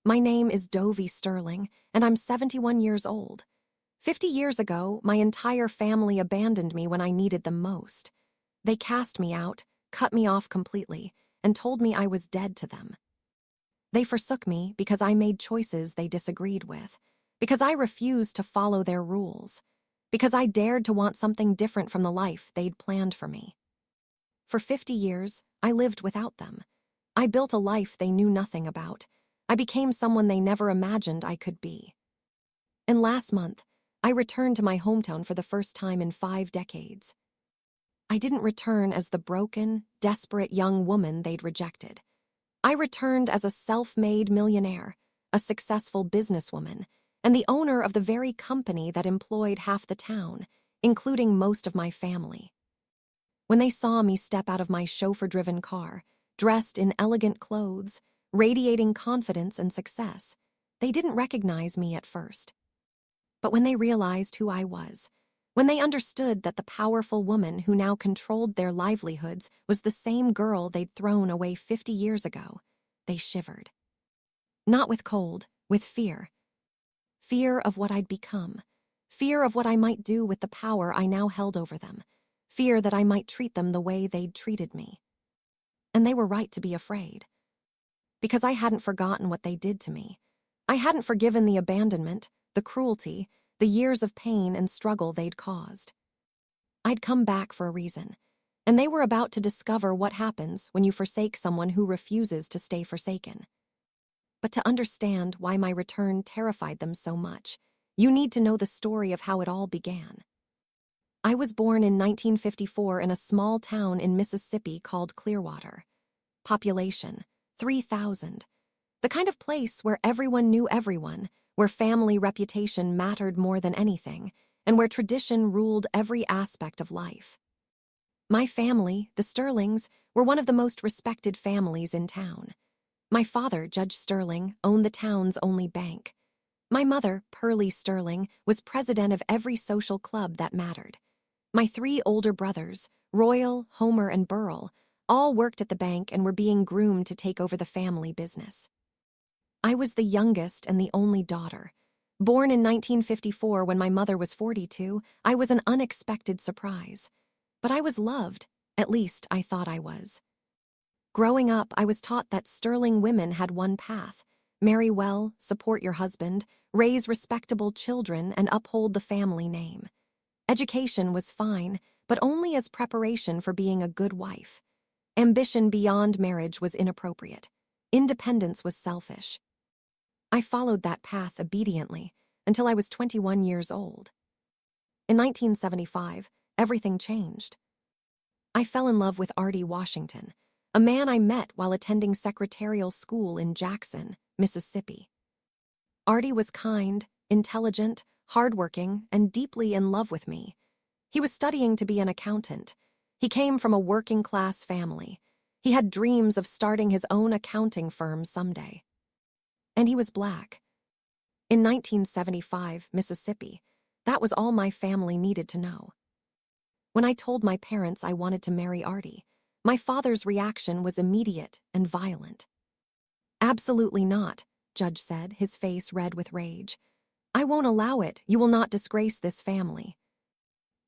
My name is Dovie Sterling, and I'm 71 years old. 50 years ago, my entire family abandoned me when I needed them most. They cast me out, cut me off completely, and told me I was dead to them. They forsook me because I made choices they disagreed with, because I refused to follow their rules, because I dared to want something different from the life they'd planned for me. For 50 years, I lived without them. I built a life they knew nothing about. I became someone they never imagined I could be. And last month, I returned to my hometown for the first time in 5 decades. I didn't return as the broken, desperate young woman they'd rejected. I returned as a self-made millionaire, a successful businesswoman, and the owner of the very company that employed half the town, including most of my family. When they saw me step out of my chauffeur-driven car, dressed in elegant clothes, radiating confidence and success, they didn't recognize me at first. But when they realized who I was, when they understood that the powerful woman who now controlled their livelihoods was the same girl they'd thrown away 50 years ago, they shivered. Not with cold, with fear. Fear of what I'd become. Fear of what I might do with the power I now held over them. Fear that I might treat them the way they'd treated me. And they were right to be afraid. Because I hadn't forgotten what they did to me. I hadn't forgiven the abandonment, the cruelty, the years of pain and struggle they'd caused. I'd come back for a reason, and they were about to discover what happens when you forsake someone who refuses to stay forsaken. But to understand why my return terrified them so much, you need to know the story of how it all began. I was born in 1954 in a small town in Mississippi called Clearwater. Population, 3,000. The kind of place where everyone knew everyone, where family reputation mattered more than anything, and where tradition ruled every aspect of life. My family, the Sterlings, were one of the most respected families in town. My father, Judge Sterling, owned the town's only bank. My mother, Pearlie Sterling, was president of every social club that mattered. My 3 older brothers, Royal, Homer, and Burl, all worked at the bank and were being groomed to take over the family business. I was the youngest and the only daughter. Born in 1954 when my mother was 42, I was an unexpected surprise. But I was loved, at least I thought I was. Growing up, I was taught that Sterling women had one path: marry well, support your husband, raise respectable children, and uphold the family name. Education was fine, but only as preparation for being a good wife. Ambition beyond marriage was inappropriate. Independence was selfish. I followed that path obediently until I was 21 years old. In 1975, everything changed. I fell in love with Artie Washington, a man I met while attending secretarial school in Jackson, Mississippi. Artie was kind, intelligent, hardworking, and deeply in love with me. He was studying to be an accountant. He came from a working-class family. He had dreams of starting his own accounting firm someday. And he was black. In 1975, Mississippi, that was all my family needed to know. When I told my parents I wanted to marry Artie, my father's reaction was immediate and violent. "Absolutely not," Judge said, his face red with rage. "I won't allow it. You will not disgrace this family."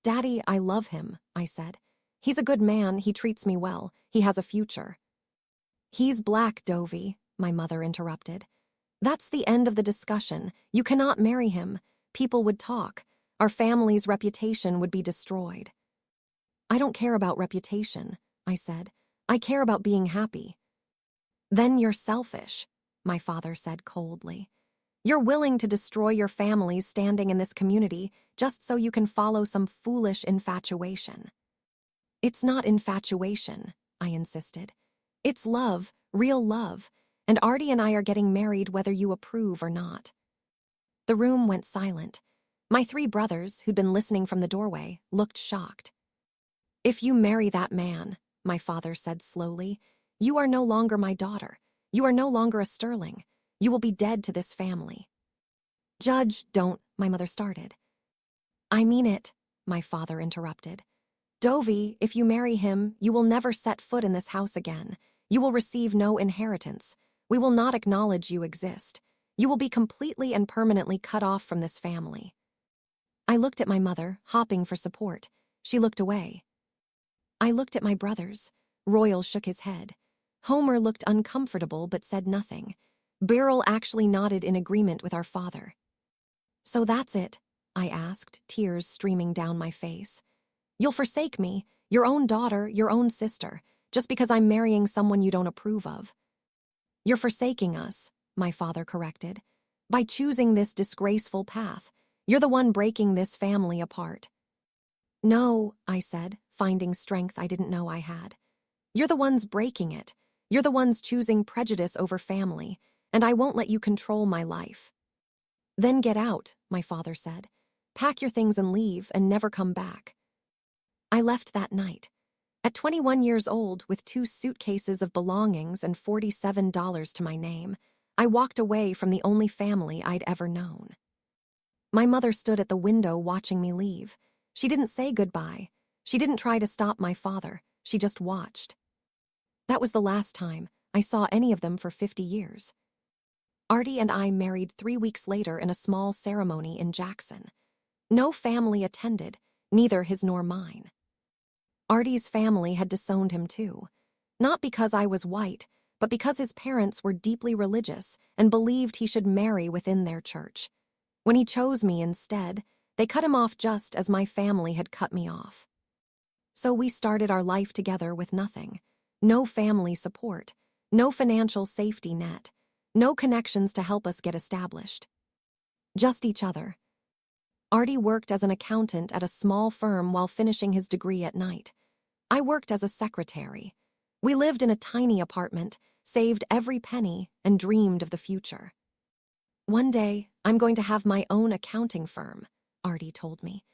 "Daddy, I love him," I said. "He's a good man, he treats me well, he has a future." "He's black, Dovie," my mother interrupted. "That's the end of the discussion. You cannot marry him. People would talk. Our family's reputation would be destroyed." "I don't care about reputation," I said. "I care about being happy." "Then you're selfish," my father said coldly. "You're willing to destroy your family's standing in this community just so you can follow some foolish infatuation." "It's not infatuation," I insisted. "It's love, real love, and Artie and I are getting married whether you approve or not." The room went silent. My 3 brothers, who'd been listening from the doorway, looked shocked. "If you marry that man," my father said slowly, "you are no longer my daughter. You are no longer a Sterling. You will be dead to this family." "Judge, don't," my mother started. "I mean it," my father interrupted. "Dovie, if you marry him, you will never set foot in this house again. You will receive no inheritance. We will not acknowledge you exist. You will be completely and permanently cut off from this family." I looked at my mother, hopping for support. She looked away. I looked at my brothers. Royal shook his head. Homer looked uncomfortable but said nothing. Beryl actually nodded in agreement with our father. "So that's it?" I asked, tears streaming down my face. "You'll forsake me, your own daughter, your own sister, just because I'm marrying someone you don't approve of?" "You're forsaking us," my father corrected. "By choosing this disgraceful path, you're the one breaking this family apart." "No," I said, finding strength I didn't know I had. "You're the ones breaking it. You're the ones choosing prejudice over family, and I won't let you control my life." "Then get out," my father said. "Pack your things and leave, and never come back." I left that night. At 21 years old, with 2 suitcases of belongings and $47 to my name, I walked away from the only family I'd ever known. My mother stood at the window watching me leave. She didn't say goodbye. She didn't try to stop my father. She just watched. That was the last time I saw any of them for 50 years. Artie and I married 3 weeks later in a small ceremony in Jackson. No family attended, neither his nor mine. Artie's family had disowned him too. Not because I was white, but because his parents were deeply religious and believed he should marry within their church. When he chose me instead, they cut him off just as my family had cut me off. So we started our life together with nothing. No family support, no financial safety net, no connections to help us get established. Just each other. Artie worked as an accountant at a small firm while finishing his degree at night. I worked as a secretary. We lived in a tiny apartment, saved every penny, and dreamed of the future. "One day, I'm going to have my own accounting firm," Artie told me,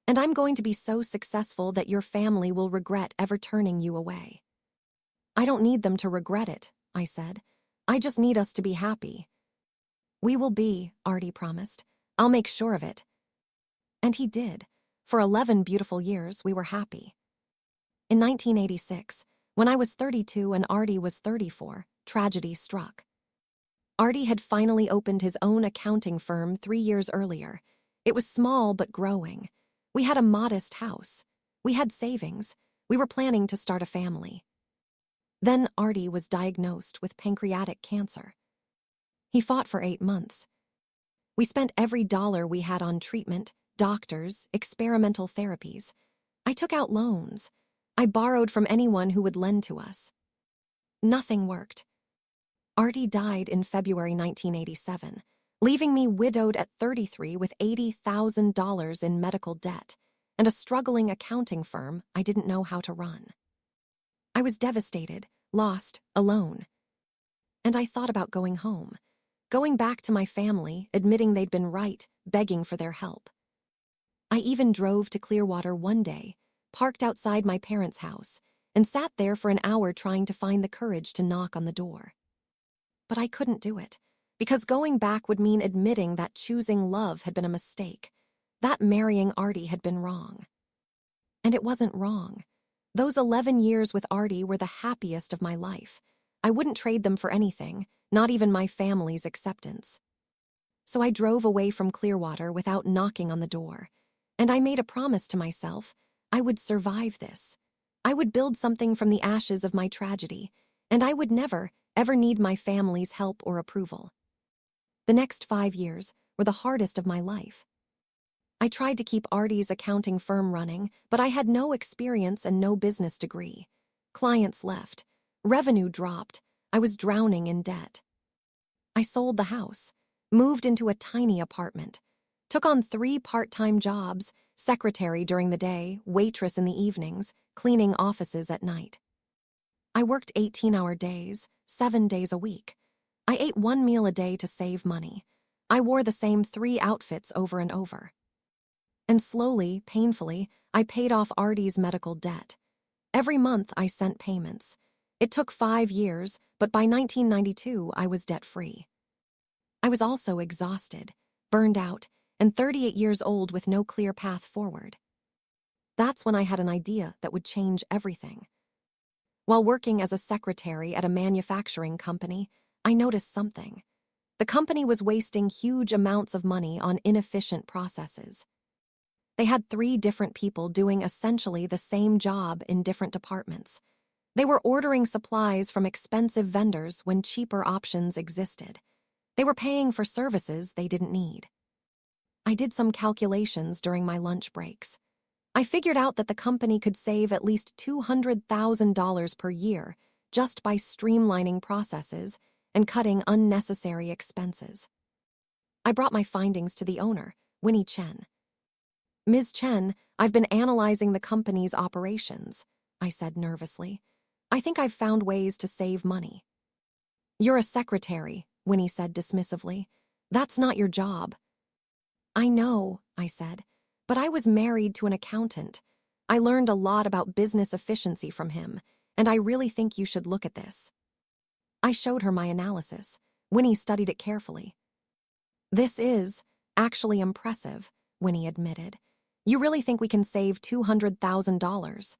"and I'm going to be so successful that your family will regret ever turning you away." "I don't need them to regret it," I said. "I just need us to be happy." "We will be," Artie promised. "I'll make sure of it." And he did. For 11 beautiful years, we were happy. In 1986, when I was 32 and Artie was 34, tragedy struck. Artie had finally opened his own accounting firm 3 years earlier. It was small but growing. We had a modest house. We had savings. We were planning to start a family. Then Artie was diagnosed with pancreatic cancer. He fought for 8 months. We spent every dollar we had on treatment, doctors, experimental therapies. I took out loans. I borrowed from anyone who would lend to us. Nothing worked. Artie died in February 1987, leaving me widowed at 33 with $80,000 in medical debt and a struggling accounting firm I didn't know how to run. I was devastated, lost, alone. And I thought about going home, going back to my family, admitting they'd been right, begging for their help. I even drove to Clearwater one day, parked outside my parents' house, and sat there for an hour trying to find the courage to knock on the door. But I couldn't do it, because going back would mean admitting that choosing love had been a mistake, that marrying Artie had been wrong. And it wasn't wrong. Those 11 years with Artie were the happiest of my life. I wouldn't trade them for anything, not even my family's acceptance. So I drove away from Clearwater without knocking on the door, and I made a promise to myself I would survive this. I would build something from the ashes of my tragedy, and I would never, ever need my family's help or approval. The next 5 years were the hardest of my life. I tried to keep Artie's accounting firm running, but I had no experience and no business degree. Clients left. Revenue dropped. I was drowning in debt. I sold the house, moved into a tiny apartment, took on 3 part-time jobs, secretary during the day, waitress in the evenings, cleaning offices at night. I worked 18-hour days, 7 days a week. I ate 1 meal a day to save money. I wore the same 3 outfits over and over. And slowly, painfully, I paid off Artie's medical debt. Every month I sent payments. It took 5 years, but by 1992 I was debt-free. I was also exhausted, burned out, and 38 years old with no clear path forward. That's when I had an idea that would change everything. While working as a secretary at a manufacturing company, I noticed something. The company was wasting huge amounts of money on inefficient processes. They had 3 different people doing essentially the same job in different departments. They were ordering supplies from expensive vendors when cheaper options existed. They were paying for services they didn't need. I did some calculations during my lunch breaks. I figured out that the company could save at least $200,000 per year just by streamlining processes and cutting unnecessary expenses. I brought my findings to the owner, Winnie Chen. "Ms. Chen, I've been analyzing the company's operations," I said nervously. "I think I've found ways to save money." "You're a secretary," Winnie said dismissively. "That's not your job." "I know," I said, "but I was married to an accountant. I learned a lot about business efficiency from him, and I really think you should look at this." I showed her my analysis. Winnie studied it carefully. "This is actually impressive," Winnie admitted. "You really think we can save $200,000?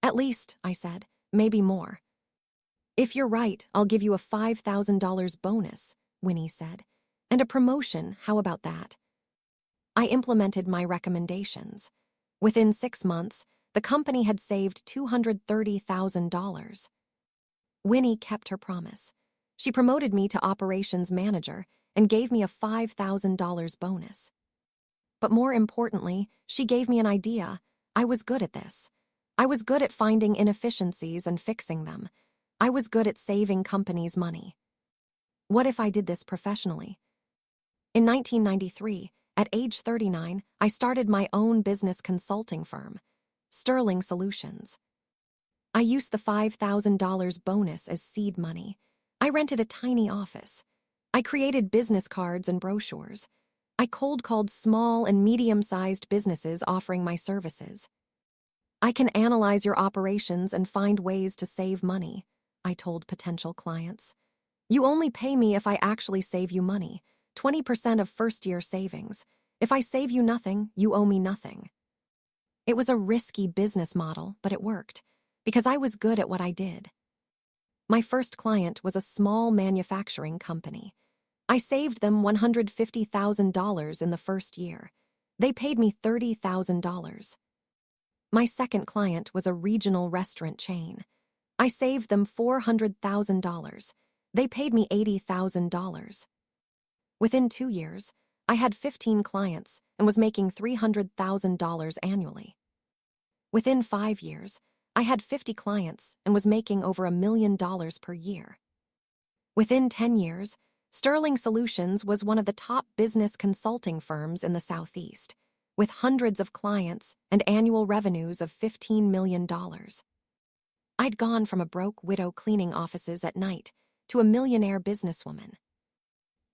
"At least," I said, "maybe more." "If you're right, I'll give you a $5,000 bonus," Winnie said. "And a promotion, how about that?" I implemented my recommendations. Within 6 months, the company had saved $230,000. Winnie kept her promise. She promoted me to operations manager and gave me a $5,000 bonus. But more importantly, she gave me an idea. I was good at this. I was good at finding inefficiencies and fixing them. I was good at saving companies money. What if I did this professionally? In 1993, at age 39, I started my own business consulting firm, Sterling Solutions. I used the $5,000 bonus as seed money. I rented a tiny office. I created business cards and brochures. I cold called small and medium-sized businesses offering my services. "I can analyze your operations and find ways to save money," I told potential clients. "You only pay me if I actually save you money, 20% of first-year savings. If I save you nothing, you owe me nothing." It was a risky business model, but it worked, because I was good at what I did. My first client was a small manufacturing company. I saved them $150,000 in the first year. They paid me $30,000. My second client was a regional restaurant chain. I saved them $400,000. They paid me $80,000. Within 2 years, I had 15 clients and was making $300,000 annually. Within 5 years, I had 50 clients and was making over $1 million per year. Within 10 years, Sterling Solutions was one of the top business consulting firms in the Southeast, with hundreds of clients and annual revenues of $15 million. I'd gone from a broke widow cleaning offices at night to a millionaire businesswoman.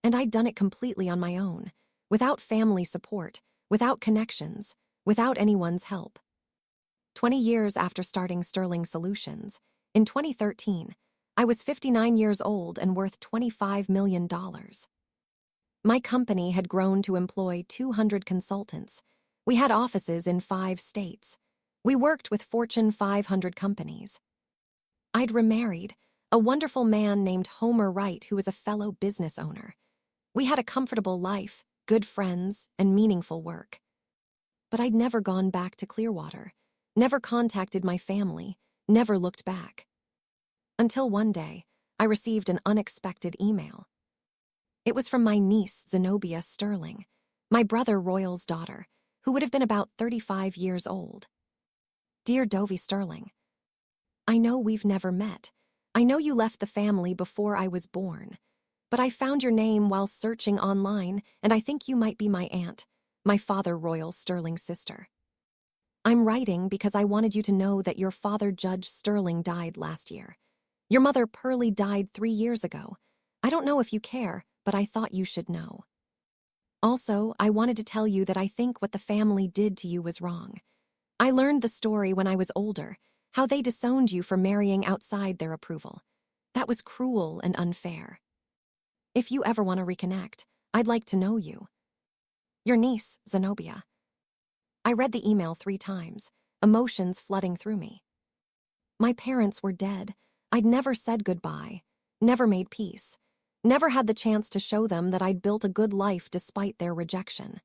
And I'd done it completely on my own, without family support, without connections, without anyone's help. 20 years after starting Sterling Solutions, in 2013, I was 59 years old and worth $25 million. My company had grown to employ 200 consultants. We had offices in 5 states. We worked with Fortune 500 companies. I'd remarried, a wonderful man named Homer Wright who was a fellow business owner. We had a comfortable life, good friends, and meaningful work. But I'd never gone back to Clearwater, never contacted my family, never looked back. Until one day, I received an unexpected email. It was from my niece, Zenobia Sterling, my brother Royal's daughter, who would have been about 35 years old. "Dear Dovie Sterling, I know we've never met. I know you left the family before I was born. But I found your name while searching online, and I think you might be my aunt, my father Royal Sterling's sister. I'm writing because I wanted you to know that your father Judge Sterling died last year. Your mother Pearlie died 3 years ago. I don't know if you care, but I thought you should know. Also, I wanted to tell you that I think what the family did to you was wrong. I learned the story when I was older, how they disowned you for marrying outside their approval. That was cruel and unfair. If you ever want to reconnect, I'd like to know you. Your niece, Zenobia." I read the email 3 times, emotions flooding through me. My parents were dead. I'd never said goodbye, never made peace, Never had the chance to show them that I'd built a good life despite their rejection.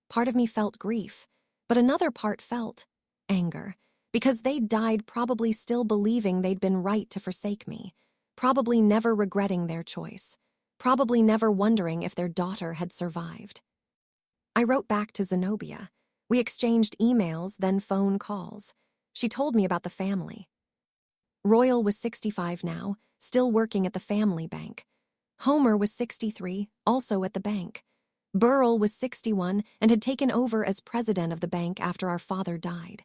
Part of me felt grief, but another part felt anger, because they'd died probably still believing they'd been right to forsake me, probably never regretting their choice, probably never wondering if their daughter had survived. I wrote back to Zenobia. We exchanged emails, then phone calls. She told me about the family. Royal was 65 now, still working at the family bank. Homer was 63, also at the bank. Burrell was 61 and had taken over as president of the bank after our father died.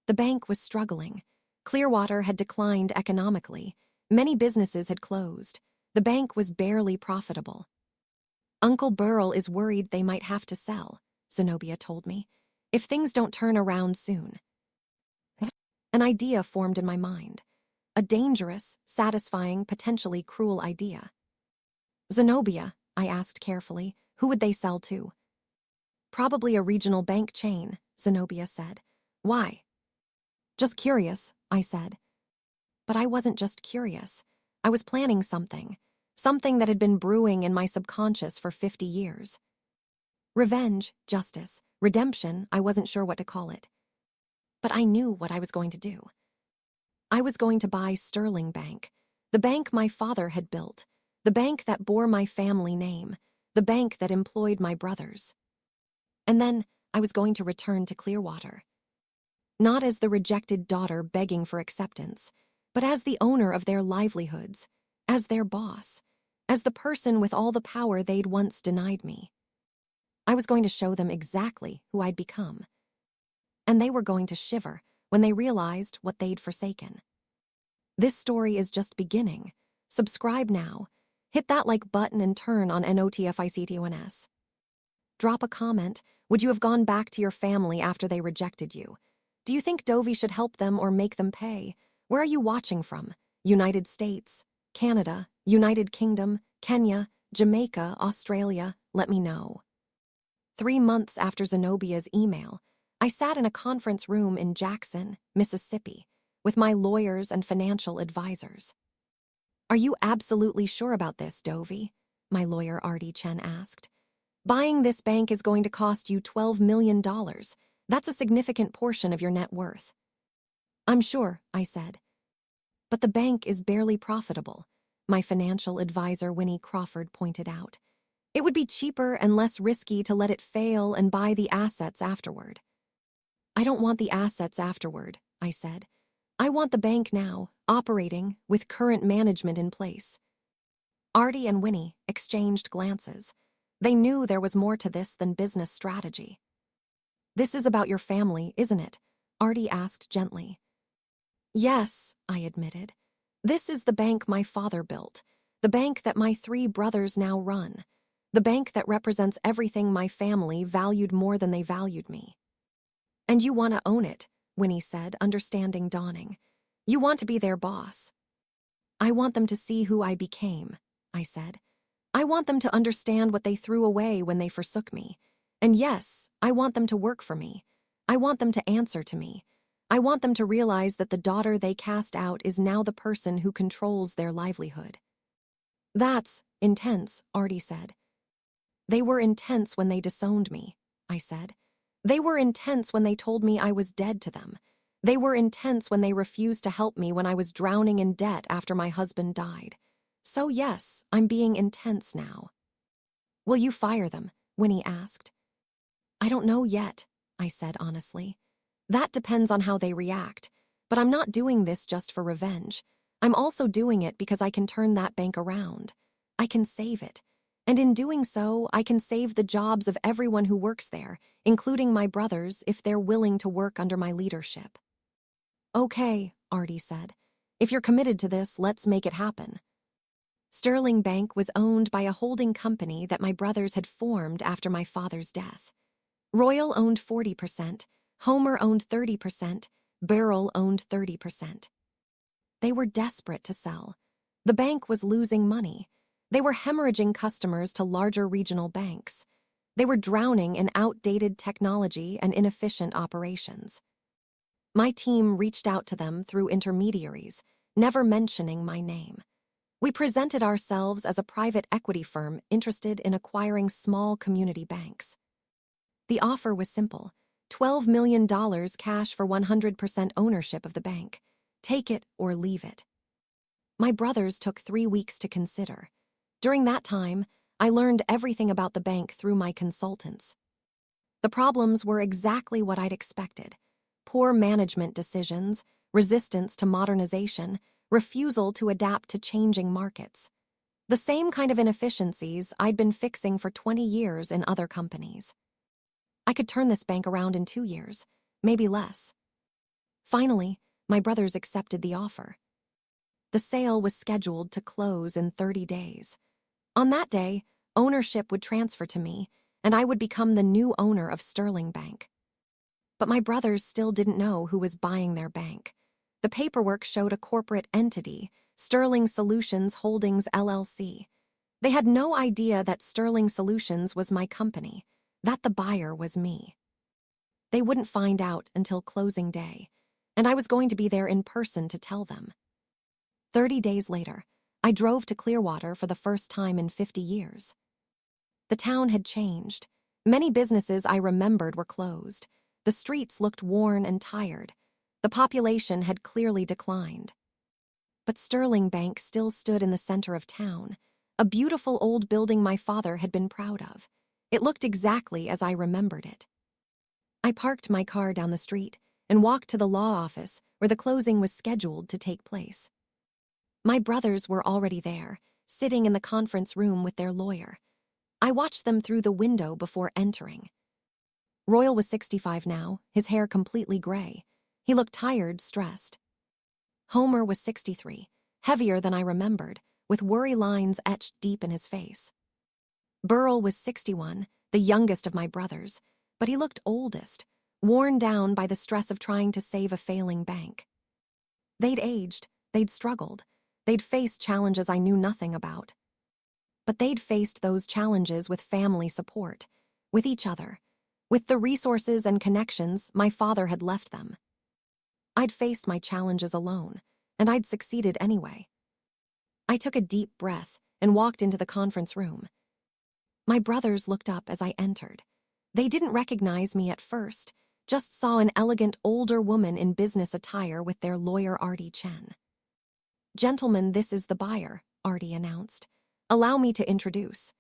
The bank was struggling. Clearwater had declined economically. Many businesses had closed. The bank was barely profitable. Uncle Burrell is worried they might have to sell, Zenobia told me, if things don't turn around soon. An idea formed in my mind. A dangerous, satisfying, potentially cruel idea. Zenobia, I asked carefully, who would they sell to? Probably a regional bank chain, Zenobia said. Why? Just curious, I said. But I wasn't just curious. I was planning something that had been brewing in my subconscious for 50 years. Revenge, justice, redemption, I wasn't sure what to call it. But I knew what I was going to do. I was going to buy Sterling Bank, the bank my father had built, the bank that bore my family name, the bank that employed my brothers. And then I was going to return to Clearwater. Not as the rejected daughter begging for acceptance, but as the owner of their livelihoods, as their boss, as the person with all the power they'd once denied me. I was going to show them exactly who I'd become. And they were going to shiver when they realized what they'd forsaken. This story is just beginning. Subscribe now. Hit that like button and turn on NOTFICTONS. Drop a comment. Would you have gone back to your family after they rejected you? Do you think Dovey should help them or make them pay? Where are you watching from? United States, Canada, United Kingdom, Kenya, Jamaica, Australia? Let me know. 3 months after Zenobia's email, I sat in a conference room in Jackson, Mississippi, with my lawyers and financial advisors. Are you absolutely sure about this, Dovey? My lawyer Artie Chen asked. Buying this bank is going to cost you $12 million. That's a significant portion of your net worth. I'm sure, I said. But the bank is barely profitable, my financial advisor Winnie Crawford pointed out. It would be cheaper and less risky to let it fail and buy the assets afterward. I don't want the assets afterward, I said. I want the bank now, operating, with current management in place. Artie and Winnie exchanged glances. They knew there was more to this than business strategy. This is about your family, isn't it? Artie asked gently. Yes, I admitted. This is the bank my father built, the bank that my 3 brothers now run, the bank that represents everything my family valued more than they valued me. And you want to own it, Winnie said, understanding dawning. You want to be their boss. I want them to see who I became, I said. I want them to understand what they threw away when they forsook me. And yes, I want them to work for me. I want them to answer to me. I want them to realize that the daughter they cast out is now the person who controls their livelihood. That's intense, Artie said. They were intense when they disowned me, I said. They were intense when they told me I was dead to them. They were intense when they refused to help me when I was drowning in debt after my husband died. So yes, I'm being intense now. Will you fire them? Winnie asked. I don't know yet, I said honestly. That depends on how they react, but I'm not doing this just for revenge. I'm also doing it because I can turn that bank around. I can save it. And in doing so, I can save the jobs of everyone who works there, including my brothers, if they're willing to work under my leadership. Okay, Artie said. If you're committed to this, let's make it happen. Sterling Bank was owned by a holding company that my brothers had formed after my father's death. Royal owned 40%, Homer owned 30%, Burrell owned 30%. They were desperate to sell. The bank was losing money. They were hemorrhaging customers to larger regional banks. They were drowning in outdated technology and inefficient operations. My team reached out to them through intermediaries, never mentioning my name. We presented ourselves as a private equity firm interested in acquiring small community banks. The offer was simple: $12 million cash for 100% ownership of the bank. Take it or leave it. My brothers took 3 weeks to consider. During that time, I learned everything about the bank through my consultants. The problems were exactly what I'd expected: poor management decisions, resistance to modernization, refusal to adapt to changing markets. The same kind of inefficiencies I'd been fixing for 20 years in other companies. I could turn this bank around in 2 years, maybe less. Finally, my brothers accepted the offer. The sale was scheduled to close in 30 days. On that day, ownership would transfer to me, and I would become the new owner of Sterling Bank. But my brothers still didn't know who was buying their bank. The paperwork showed a corporate entity, Sterling Solutions Holdings LLC. They had no idea that Sterling Solutions was my company, that the buyer was me. They wouldn't find out until closing day, and I was going to be there in person to tell them. 30 days later, I drove to Clearwater for the first time in 50 years. The town had changed. Many businesses I remembered were closed. The streets looked worn and tired. The population had clearly declined. But Sterling Bank still stood in the center of town, a beautiful old building my father had been proud of. It looked exactly as I remembered it. I parked my car down the street and walked to the law office where the closing was scheduled to take place. My brothers were already there, sitting in the conference room with their lawyer. I watched them through the window before entering. Royal was 65 now, his hair completely gray. He looked tired, stressed. Homer was 63, heavier than I remembered, with worry lines etched deep in his face. Burrell was 61, the youngest of my brothers, but he looked oldest, worn down by the stress of trying to save a failing bank. They'd aged, they'd struggled, they'd faced challenges I knew nothing about. But they'd faced those challenges with family support, with each other, with the resources and connections my father had left them. I'd faced my challenges alone, and I'd succeeded anyway. I took a deep breath and walked into the conference room. My brothers looked up as I entered. They didn't recognize me at first, just saw an elegant older woman in business attire with their lawyer Artie Chen. "Gentlemen, this is the buyer," Artie announced. "Allow me to introduce."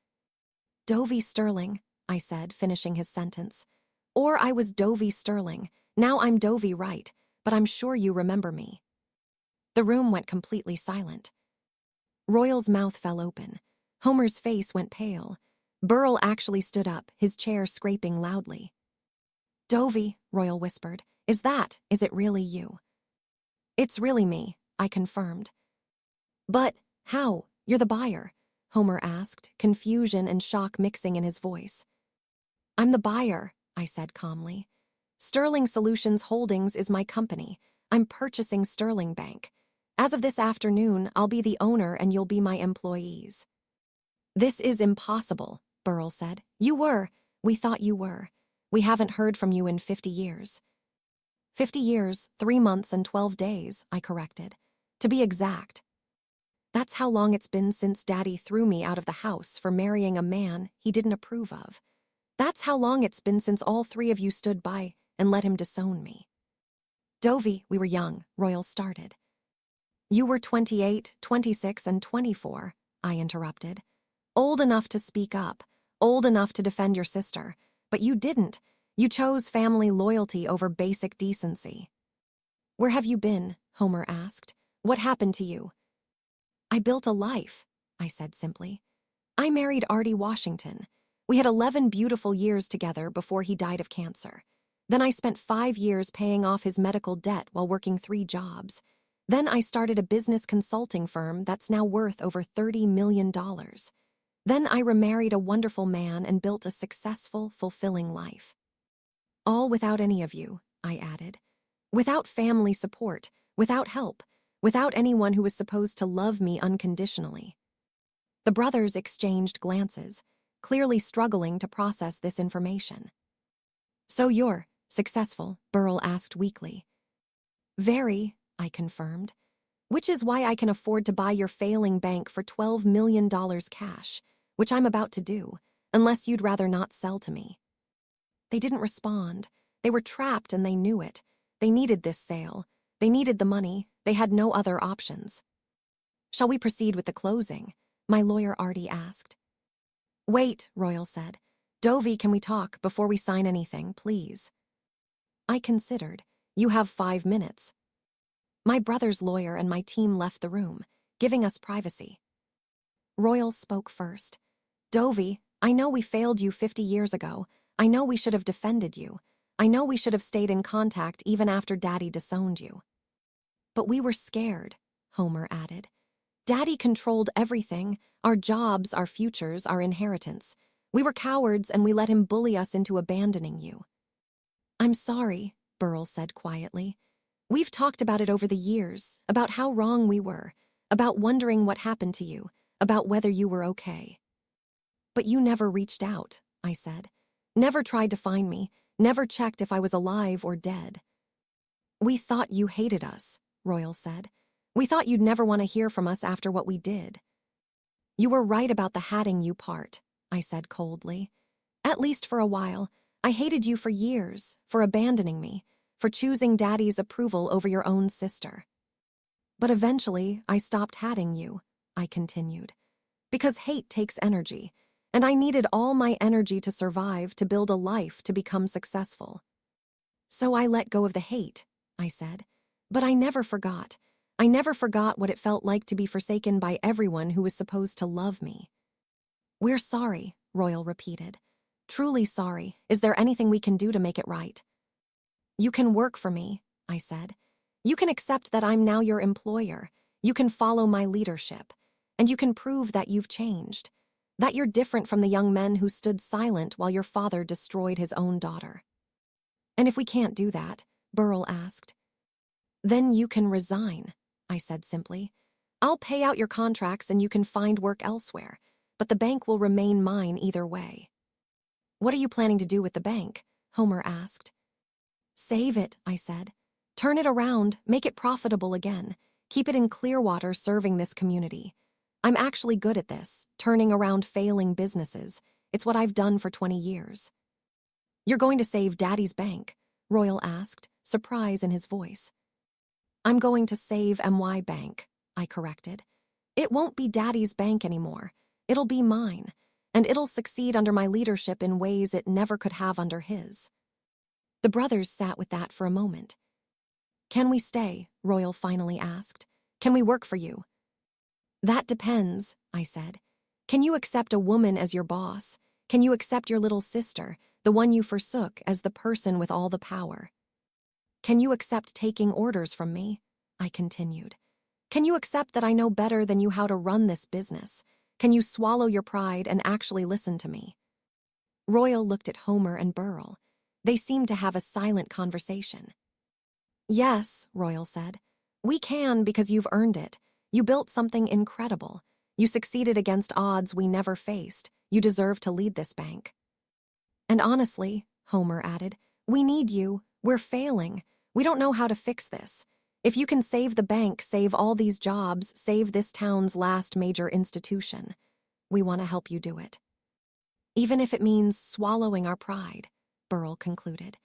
"Dovie Sterling," I said, finishing his sentence. "Or I was Dovie Sterling. Now I'm Dovie Wright, but I'm sure you remember me." The room went completely silent. Royal's mouth fell open. Homer's face went pale. Burrell actually stood up, his chair scraping loudly. "Dovie," Royal whispered, is it really you?" "It's really me," I confirmed. "But how? You're the buyer," Homer asked, confusion and shock mixing in his voice. "I'm the buyer," I said calmly. "Sterling Solutions Holdings is my company. I'm purchasing Sterling Bank. As of this afternoon, I'll be the owner and you'll be my employees." "This is impossible," Burrell said. We thought you were. We haven't heard from you in 50 years. 50 years, 3 months and 12 days, I corrected. To be exact. That's how long it's been since Daddy threw me out of the house for marrying a man he didn't approve of. That's how long it's been since all 3 of you stood by and let him disown me." "Dovie, we were young," Royal started. "You were 28, 26, and 24, I interrupted. "Old enough to speak up, old enough to defend your sister, but you didn't. You chose family loyalty over basic decency." "Where have you been?" Homer asked. "What happened to you?" "I built a life," I said simply. "I married Artie Washington. We had 11 beautiful years together before he died of cancer. Then I spent 5 years paying off his medical debt while working 3 jobs. Then I started a business consulting firm that's now worth over $30 million. Then I remarried a wonderful man and built a successful, fulfilling life. All without any of you," I added. "Without family support, without help, without anyone who was supposed to love me unconditionally." The brothers exchanged glances, clearly struggling to process this information. "So you're successful?" Burrell asked weakly. "Very," I confirmed. Which is why I can afford to buy your failing bank for $12 million cash, which I'm about to do, unless you'd rather not sell to me. They didn't respond. They were trapped and they knew it. They needed this sale. They needed the money. They had no other options. Shall we proceed with the closing? My lawyer Artie asked. Wait, Royal said. Dovey, can we talk before we sign anything, please? I considered. You have 5 minutes. My brother's lawyer and my team left the room, giving us privacy. Royal spoke first. Dovey, I know we failed you 50 years ago. I know we should have defended you. I know we should have stayed in contact even after Daddy disowned you. But we were scared, Homer added. Daddy controlled everything, our jobs, our futures, our inheritance. We were cowards and we let him bully us into abandoning you. I'm sorry, Burl said quietly. We've talked about it over the years, about how wrong we were, about wondering what happened to you, about whether you were okay. But you never reached out, I said. Never tried to find me, never checked if I was alive or dead. We thought you hated us, Royal said. We thought you'd never want to hear from us after what we did. You were right about the hatting you part, I said coldly. At least for a while. I hated you for years, for abandoning me, for choosing Daddy's approval over your own sister. But eventually, I stopped hatting you, I continued. Because hate takes energy, and I needed all my energy to survive, to build a life, to become successful. So I let go of the hate, I said. But I never forgot. I never forgot what it felt like to be forsaken by everyone who was supposed to love me. We're sorry, Royal repeated. Truly sorry. Is there anything we can do to make it right? You can work for me, I said. You can accept that I'm now your employer. You can follow my leadership. And you can prove that you've changed. That you're different from the young men who stood silent while your father destroyed his own daughter. And if we can't do that, Burl asked. Then you can resign, I said simply. I'll pay out your contracts and you can find work elsewhere, but the bank will remain mine either way. What are you planning to do with the bank? Homer asked. Save it, I said. Turn it around, make it profitable again. Keep it in Clearwater serving this community. I'm actually good at this, turning around failing businesses. It's what I've done for 20 years. You're going to save Daddy's bank? Royal asked, surprise in his voice. I'm going to save MY Bank, I corrected. It won't be Daddy's bank anymore. It'll be mine, and it'll succeed under my leadership in ways it never could have under his. The brothers sat with that for a moment. Can we stay? Royal finally asked. Can we work for you? That depends, I said. Can you accept a woman as your boss? Can you accept your little sister, the one you forsook, as the person with all the power? Can you accept taking orders from me? I continued. Can you accept that I know better than you how to run this business? Can you swallow your pride and actually listen to me? Royal looked at Homer and Burl. They seemed to have a silent conversation. Yes, Royal said. We can because you've earned it. You built something incredible. You succeeded against odds we never faced. You deserve to lead this bank. And honestly, Homer added, we need you. We're failing. We don't know how to fix this. If you can save the bank, save all these jobs, save this town's last major institution, we want to help you do it. Even if it means swallowing our pride, Burl concluded.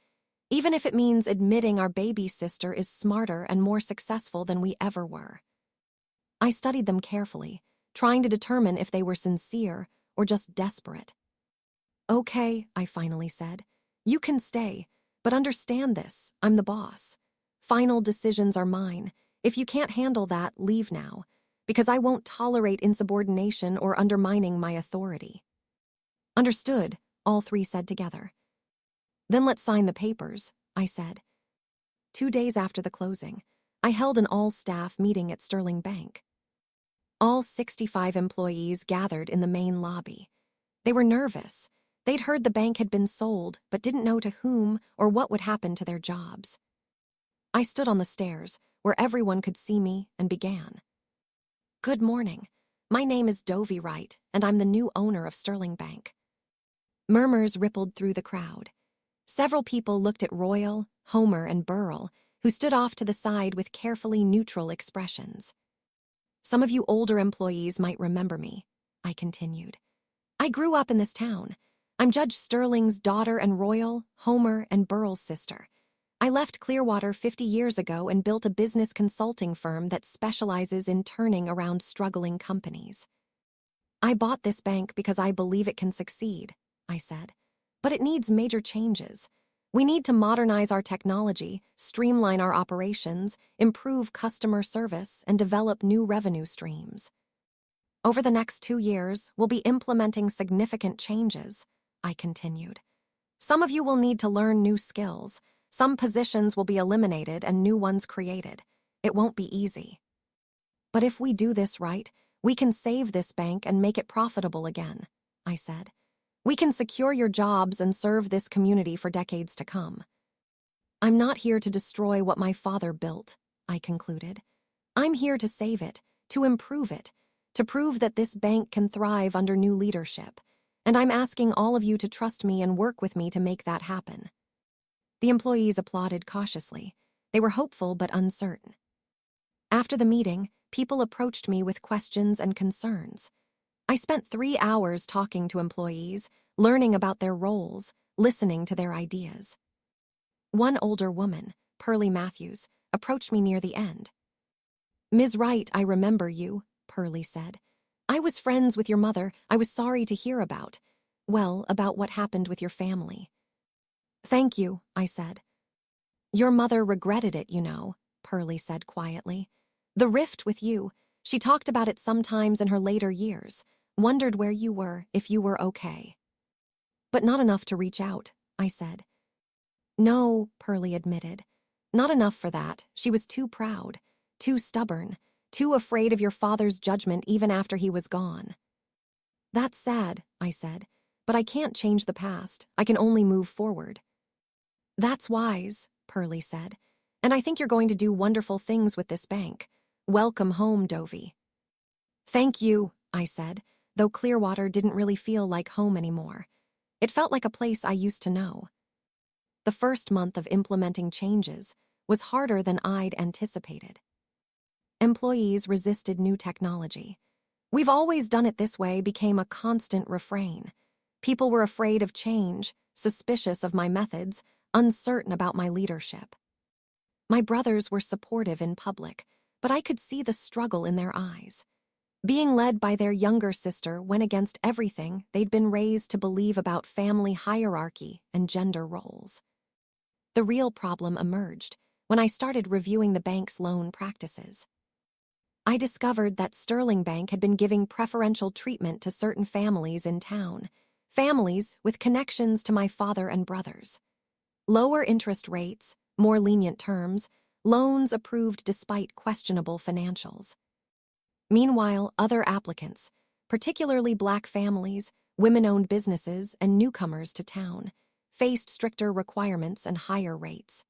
Even if it means admitting our baby sister is smarter and more successful than we ever were. I studied them carefully, trying to determine if they were sincere or just desperate. Okay, I finally said. You can stay, but understand this, I'm the boss. Final decisions are mine. If you can't handle that, leave now, because I won't tolerate insubordination or undermining my authority. Understood, all three said together. Then let's sign the papers, I said. 2 days after the closing, I held an all-staff meeting at Sterling Bank. All 65 employees gathered in the main lobby. They were nervous. They'd heard the bank had been sold, but didn't know to whom or what would happen to their jobs. I stood on the stairs, where everyone could see me, and began. Good morning. My name is Dovey Wright, and I'm the new owner of Sterling Bank. Murmurs rippled through the crowd. Several people looked at Royal, Homer, and Burl, who stood off to the side with carefully neutral expressions. Some of you older employees might remember me, I continued. I grew up in this town. I'm Judge Sterling's daughter and Royal, Homer, and Burl's sister. I left Clearwater 50 years ago and built a business consulting firm that specializes in turning around struggling companies. I bought this bank because I believe it can succeed, I said. But it needs major changes. We need to modernize our technology, streamline our operations, improve customer service, and develop new revenue streams. Over the next 2 years, we'll be implementing significant changes, I continued. Some of you will need to learn new skills. Some positions will be eliminated and new ones created. It won't be easy. But if we do this right, we can save this bank and make it profitable again, I said. We can secure your jobs and serve this community for decades to come. I'm not here to destroy what my father built, I concluded. I'm here to save it, to improve it, to prove that this bank can thrive under new leadership, and I'm asking all of you to trust me and work with me to make that happen. The employees applauded cautiously. They were hopeful but uncertain. After the meeting, people approached me with questions and concerns. I spent 3 hours talking to employees, learning about their roles, listening to their ideas. One older woman, Pearlie Matthews, approached me near the end. Ms. Wright, I remember you, Pearlie said. I was friends with your mother. I was sorry to hear about what happened with your family. Thank you, I said. Your mother regretted it, you know, Pearlie said quietly. The rift with you, she talked about it sometimes in her later years, wondered where you were, if you were okay. But not enough to reach out, I said. No, Pearlie admitted. Not enough for that. She was too proud, too stubborn, too afraid of your father's judgment even after he was gone. That's sad, I said, but I can't change the past. I can only move forward. That's wise, Pearlie said, and I think you're going to do wonderful things with this bank. Welcome home, Dovey. Thank you, I said, though Clearwater didn't really feel like home anymore. It felt like a place I used to know. The first month of implementing changes was harder than I'd anticipated. Employees resisted new technology. We've always done it this way became a constant refrain. People were afraid of change, suspicious of my methods, uncertain about my leadership. My brothers were supportive in public, but I could see the struggle in their eyes. Being led by their younger sister went against everything they'd been raised to believe about family hierarchy and gender roles. The real problem emerged when I started reviewing the bank's loan practices. I discovered that Sterling Bank had been giving preferential treatment to certain families in town, families with connections to my father and brothers. Lower interest rates, more lenient terms, loans approved despite questionable financials. Meanwhile, other applicants, particularly Black families, women-owned businesses, and newcomers to town, faced stricter requirements and higher rates.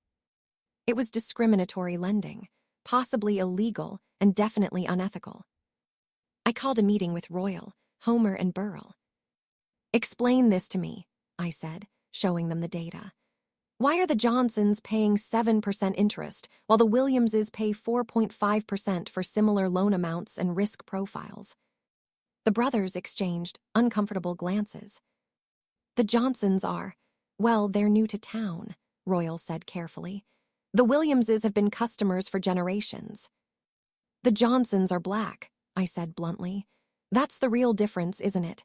It was discriminatory lending, possibly illegal and definitely unethical. I called a meeting with Royal, Homer, and Burl. Explain this to me, I said, showing them the data. Why are the Johnsons paying 7% interest while the Williamses pay 4.5% for similar loan amounts and risk profiles? The brothers exchanged uncomfortable glances. The Johnsons are, they're new to town, Royal said carefully. The Williamses have been customers for generations. The Johnsons are Black, I said bluntly. That's the real difference, isn't it?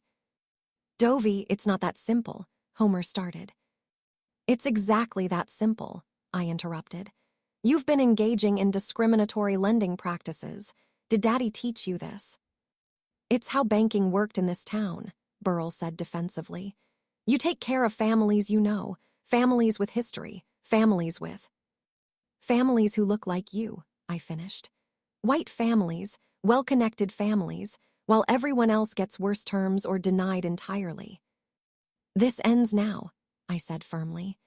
Dovey, it's not that simple, Homer started. It's exactly that simple, I interrupted. You've been engaging in discriminatory lending practices. Did Daddy teach you this? It's how banking worked in this town, Burl said defensively. You take care of families you know, families with history, families who look like you, I finished. White families, well-connected families, while everyone else gets worse terms or denied entirely. This ends now, I said firmly.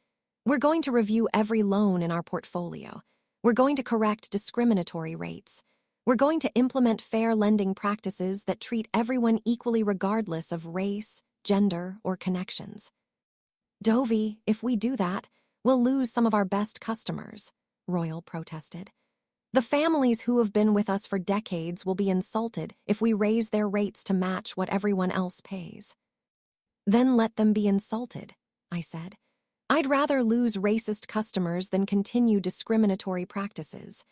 We're going to review every loan in our portfolio. We're going to correct discriminatory rates. We're going to implement fair lending practices that treat everyone equally regardless of race, gender, or connections. Dovey, if we do that, we'll lose some of our best customers, Royal protested. The families who have been with us for decades will be insulted if we raise their rates to match what everyone else pays. Then let them be insulted, I said. I'd rather lose racist customers than continue discriminatory practices.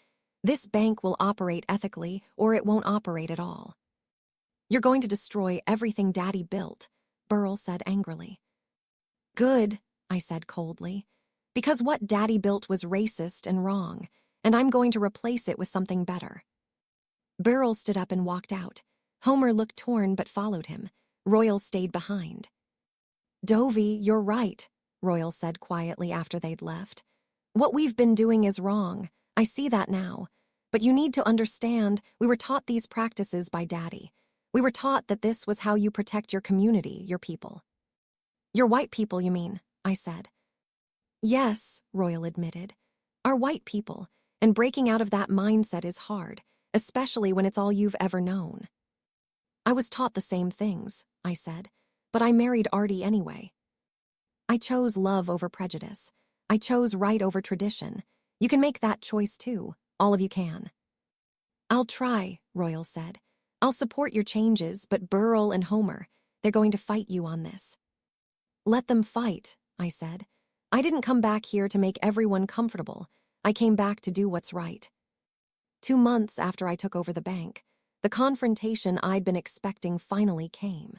This bank will operate ethically, or it won't operate at all. You're going to destroy everything Daddy built, Burrell said angrily. Good, I said coldly, because what Daddy built was racist and wrong, and I'm going to replace it with something better. Burrell stood up and walked out. Homer looked torn but followed him. Royal stayed behind. Dovey, you're right, Royal said quietly after they'd left. What we've been doing is wrong. I see that now. But you need to understand, we were taught these practices by Daddy. We were taught that this was how you protect your community, your people. Your white people, you mean, I said. Yes, Royal admitted. Our white people, and breaking out of that mindset is hard, especially when it's all you've ever known. I was taught the same things, I said, but I married Artie anyway. I chose love over prejudice. I chose right over tradition. You can make that choice too, all of you can. I'll try, Royal said. I'll support your changes, but Burrell and Homer, they're going to fight you on this. Let them fight, I said. I didn't come back here to make everyone comfortable. I came back to do what's right. 2 months after I took over the bank, the confrontation I'd been expecting finally came.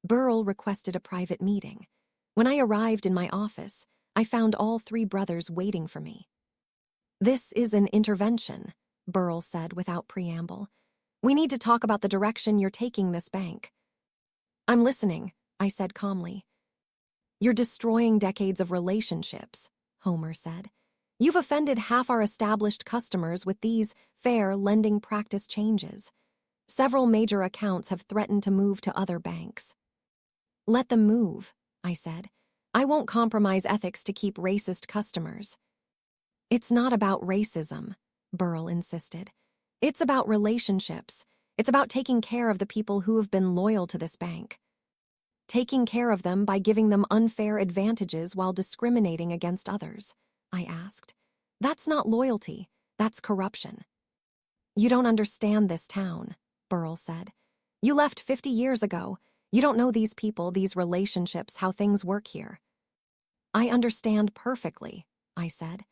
Burrell requested a private meeting. When I arrived in my office, I found all 3 brothers waiting for me. This is an intervention, Burrell said without preamble. We need to talk about the direction you're taking this bank. I'm listening, I said calmly. You're destroying decades of relationships, Homer said. You've offended half our established customers with these fair lending practice changes. Several major accounts have threatened to move to other banks. Let them move, I said. I won't compromise ethics to keep racist customers. It's not about racism, Burrell insisted. It's about relationships. It's about taking care of the people who have been loyal to this bank. Taking care of them by giving them unfair advantages while discriminating against others, I asked. That's not loyalty, that's corruption. You don't understand this town, Burrell said. You left 50 years ago. You don't know these people, these relationships, how things work here. I understand perfectly, I said.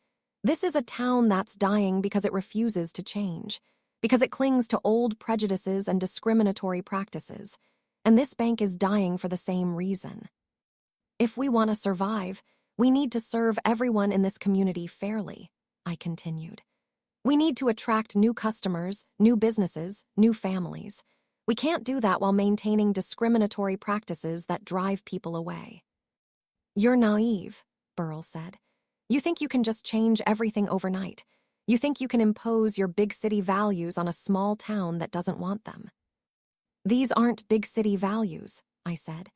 This is a town that's dying because it refuses to change, because it clings to old prejudices and discriminatory practices, and this bank is dying for the same reason. If we want to survive, we need to serve everyone in this community fairly, I continued. We need to attract new customers, new businesses, new families. We can't do that while maintaining discriminatory practices that drive people away. You're naive, Burrell said. You think you can just change everything overnight. You think you can impose your big city values on a small town that doesn't want them. These aren't big city values, I said.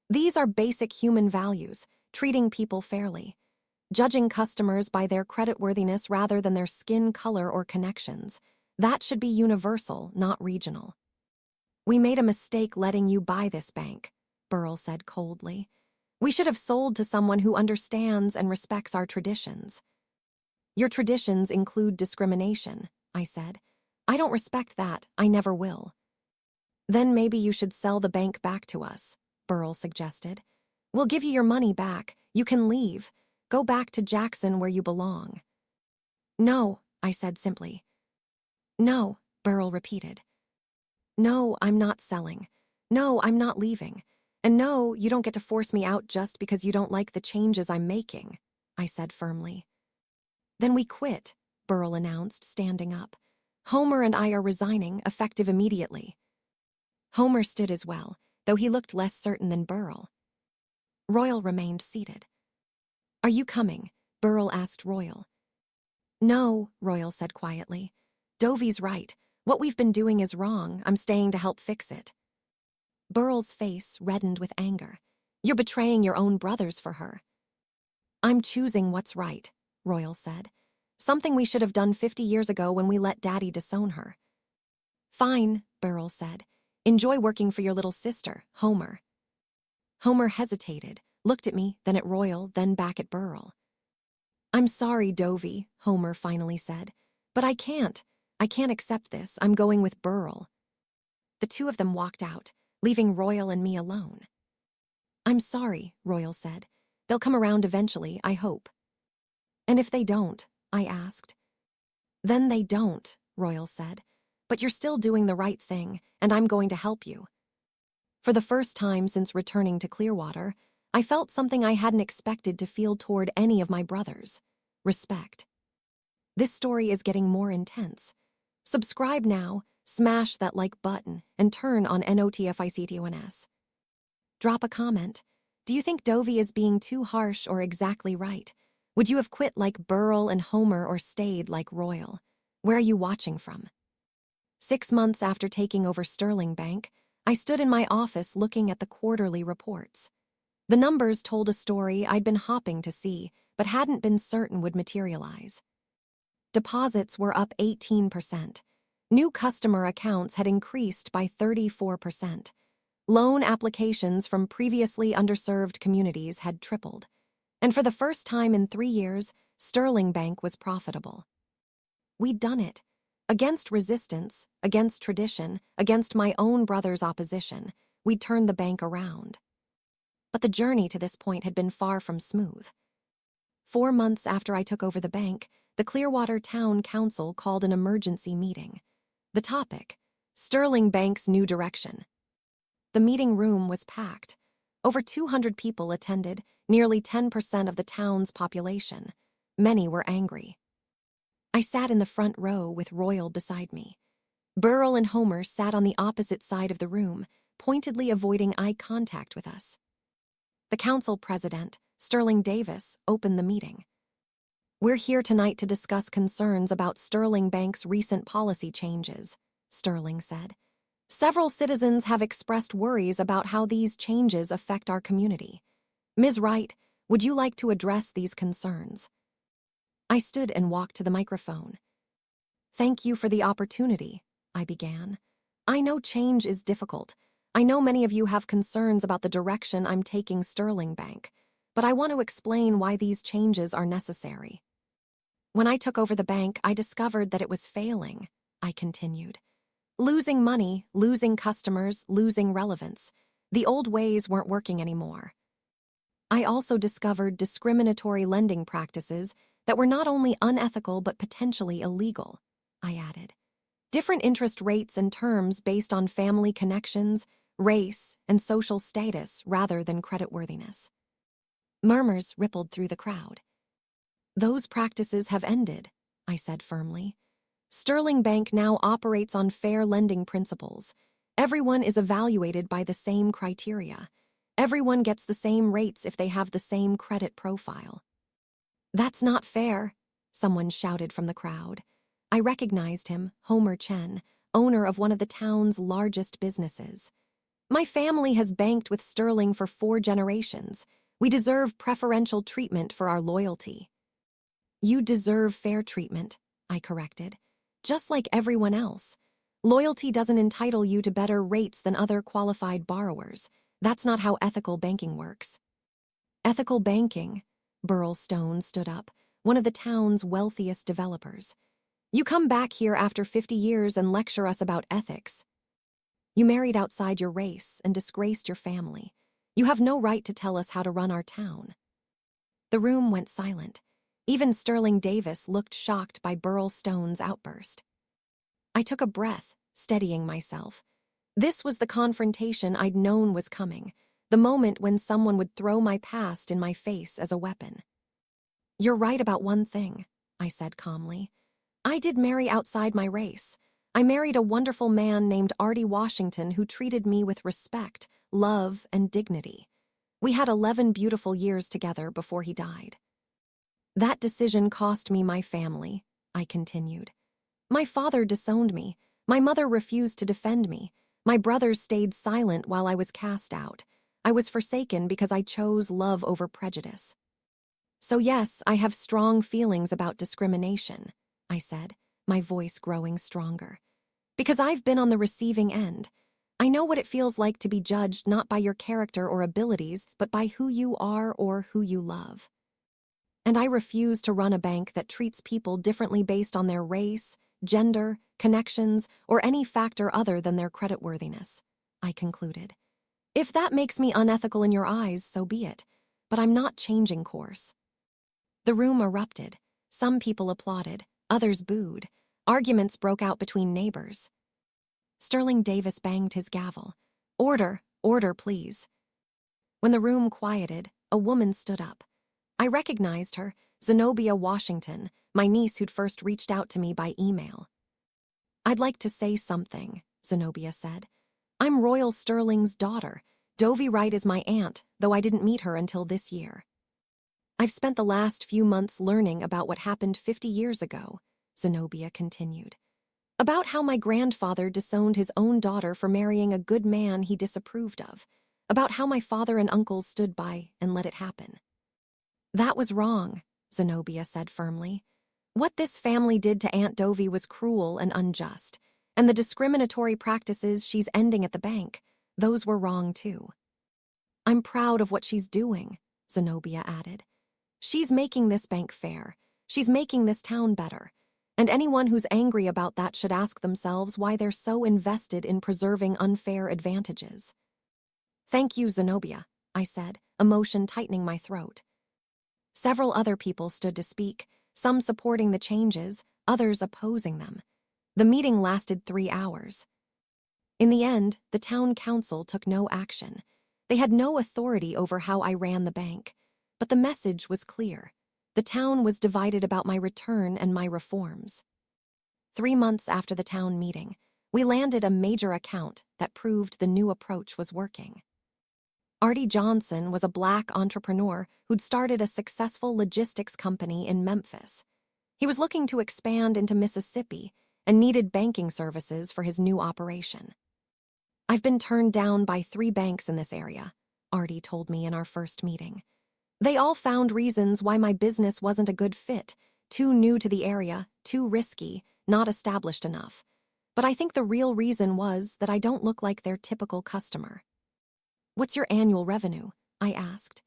These are basic human values, treating people fairly, judging customers by their creditworthiness rather than their skin color or connections. That should be universal, not regional. We made a mistake letting you buy this bank, Burrell said coldly. We should have sold to someone who understands and respects our traditions. Your traditions include discrimination, I said. I don't respect that. I never will. Then maybe you should sell the bank back to us, Burrell suggested. We'll give you your money back. You can leave. Go back to Jackson where you belong. No, I said simply. No, Burrell repeated. No, I'm not selling. No, I'm not leaving. And no, you don't get to force me out just because you don't like the changes I'm making, I said firmly. Then we quit, Burrell announced, standing up. Homer and I are resigning, effective immediately. Homer stood as well, though he looked less certain than Burrell. Royal remained seated. Are you coming? Burrell asked Royal. No, Royal said quietly. Dovey's right. What we've been doing is wrong. I'm staying to help fix it. Burrell's face reddened with anger. You're betraying your own brothers for her. I'm choosing what's right, Royal said. Something we should have done 50 years ago when we let Daddy disown her. Fine, Burrell said. Enjoy working for your little sister, Homer. Homer hesitated, looked at me, then at Royal, then back at Burrell. I'm sorry, Dovey, Homer finally said. But I can't. I can't accept this. I'm going with Burl. The two of them walked out, leaving Royal and me alone. I'm sorry, Royal said. They'll come around eventually, I hope. And if they don't? I asked. Then they don't, Royal said. But you're still doing the right thing, and I'm going to help you. For the first time since returning to Clearwater, I felt something I hadn't expected to feel toward any of my brothers: respect. This story is getting more intense. Subscribe now, smash that like button, and turn on NOTFICTONS. Drop a comment. Do you think Dovey is being too harsh or exactly right? Would you have quit like Burl and Homer or stayed like Royal? Where are you watching from? 6 months after taking over Sterling Bank, I stood in my office looking at the quarterly reports. The numbers told a story I'd been hopping to see, but hadn't been certain would materialize. Deposits were up 18%. New customer accounts had increased by 34%. Loan applications from previously underserved communities had tripled. And for the first time in 3 years, Sterling Bank was profitable. We'd done it. Against resistance, against tradition, against my own brother's opposition, we'd turned the bank around. But the journey to this point had been far from smooth. 4 months after I took over the bank, the Clearwater Town Council called an emergency meeting. The topic: Sterling Bank's new direction. The meeting room was packed. Over 200 people attended, nearly 10% of the town's population. Many were angry. I sat in the front row with Royal beside me. Burl and Homer sat on the opposite side of the room, pointedly avoiding eye contact with us. The council president, Sterling Davis, opened the meeting. We're here tonight to discuss concerns about Sterling Bank's recent policy changes, Sterling said. Several citizens have expressed worries about how these changes affect our community. Ms. Wright, would you like to address these concerns? I stood and walked to the microphone. Thank you for the opportunity, I began. I know change is difficult. I know many of you have concerns about the direction I'm taking Sterling Bank, but I want to explain why these changes are necessary. When I took over the bank, I discovered that it was failing, I continued. Losing money, losing customers, losing relevance. The old ways weren't working anymore. I also discovered discriminatory lending practices that were not only unethical but potentially illegal, I added. Different interest rates and terms based on family connections, race, and social status rather than creditworthiness. Murmurs rippled through the crowd. Those practices have ended, I said firmly. Sterling Bank now operates on fair lending principles. Everyone is evaluated by the same criteria. Everyone gets the same rates if they have the same credit profile. That's not fair, someone shouted from the crowd. I recognized him, Homer Chen, owner of one of the town's largest businesses. My family has banked with Sterling for 4 generations. We deserve preferential treatment for our loyalty. You deserve fair treatment, I corrected. Just like everyone else. Loyalty doesn't entitle you to better rates than other qualified borrowers. That's not how ethical banking works. Ethical banking, Burl Stone stood up, one of the town's wealthiest developers. You come back here after 50 years and lecture us about ethics. You married outside your race and disgraced your family. You have no right to tell us how to run our town. The room went silent. Even Sterling Davis looked shocked by Burl Stone's outburst. I took a breath, steadying myself. This was the confrontation I'd known was coming, the moment when someone would throw my past in my face as a weapon. You're right about one thing, I said calmly. I did marry outside my race. I married a wonderful man named Artie Washington who treated me with respect, love, and dignity. We had 11 beautiful years together before he died. That decision cost me my family, I continued. My father disowned me. My mother refused to defend me. My brothers stayed silent while I was cast out. I was forsaken because I chose love over prejudice. So yes, I have strong feelings about discrimination, I said, my voice growing stronger. Because I've been on the receiving end. I know what it feels like to be judged not by your character or abilities, but by who you are or who you love. And I refuse to run a bank that treats people differently based on their race, gender, connections, or any factor other than their creditworthiness, I concluded. If that makes me unethical in your eyes, so be it, but I'm not changing course. The room erupted. Some people applauded, others booed. Arguments broke out between neighbors. Sterling Davis banged his gavel. Order, order, please. When the room quieted, a woman stood up. I recognized her, Zenobia Washington, my niece who'd first reached out to me by email. I'd like to say something, Zenobia said. I'm Royal Sterling's daughter. Dovie Wright is my aunt, though I didn't meet her until this year. I've spent the last few months learning about what happened 50 years ago, Zenobia continued. About how my grandfather disowned his own daughter for marrying a good man he disapproved of. About how my father and uncles stood by and let it happen. That was wrong, Zenobia said firmly. What this family did to Aunt Dovie was cruel and unjust, and the discriminatory practices she's ending at the bank, those were wrong too. I'm proud of what she's doing, Zenobia added. She's making this bank fair. She's making this town better. And anyone who's angry about that should ask themselves why they're so invested in preserving unfair advantages. Thank you, Zenobia, I said, emotion tightening my throat. Several other people stood to speak, some supporting the changes, others opposing them. The meeting lasted 3 hours. In the end, the town council took no action. They had no authority over how I ran the bank. But the message was clear. The town was divided about my return and my reforms. 3 months after the town meeting, we landed a major account that proved the new approach was working. Artie Johnson was a Black entrepreneur who'd started a successful logistics company in Memphis. He was looking to expand into Mississippi and needed banking services for his new operation. I've been turned down by 3 banks in this area, Artie told me in our first meeting. They all found reasons why my business wasn't a good fit, too new to the area, too risky, not established enough. But I think the real reason was that I don't look like their typical customer. What's your annual revenue? I asked.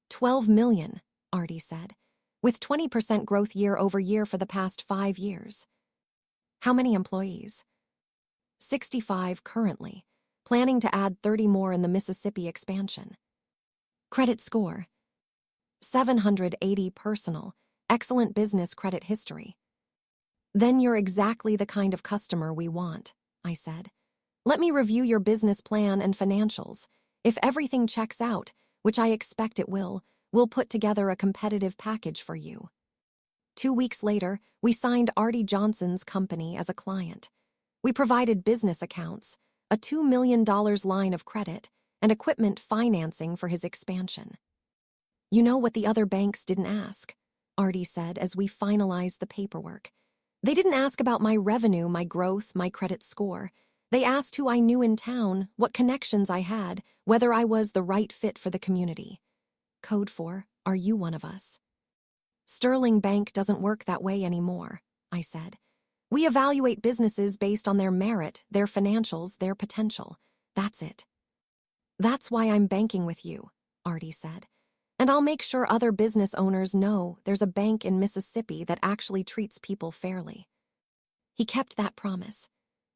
12 million, Artie said, with 20% growth year over year for the past 5 years. How many employees? 65 currently, planning to add 30 more in the Mississippi expansion. Credit score? 780 personal, excellent business credit history. Then you're exactly the kind of customer we want, I said. Let me review your business plan and financials. If everything checks out, which I expect it will, we'll put together a competitive package for you. 2 weeks later, we signed Artie Johnson's company as a client. We provided business accounts, a $2 million line of credit, and equipment financing for his expansion. You know what the other banks didn't ask, Artie said as we finalized the paperwork. They didn't ask about my revenue, my growth, my credit score. They asked who I knew in town, what connections I had, whether I was the right fit for the community. Code 4, are you one of us? Sterling Bank doesn't work that way anymore, I said. We evaluate businesses based on their merit, their financials, their potential. That's it. That's why I'm banking with you, Artie said. And I'll make sure other business owners know there's a bank in Mississippi that actually treats people fairly. He kept that promise.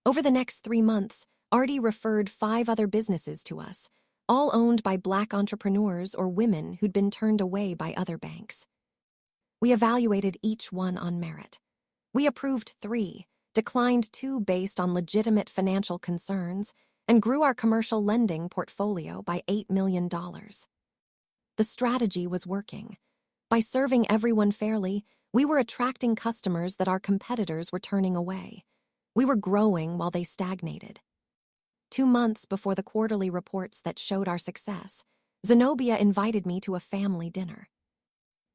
Over the next 3 months, Artie referred 5 other businesses to us, all owned by Black entrepreneurs or women who'd been turned away by other banks. We evaluated each one on merit. We approved 3, declined 2 based on legitimate financial concerns, and grew our commercial lending portfolio by $8 million. The strategy was working. By serving everyone fairly, we were attracting customers that our competitors were turning away. We were growing while they stagnated. 2 months before the quarterly reports that showed our success, Zenobia invited me to a family dinner.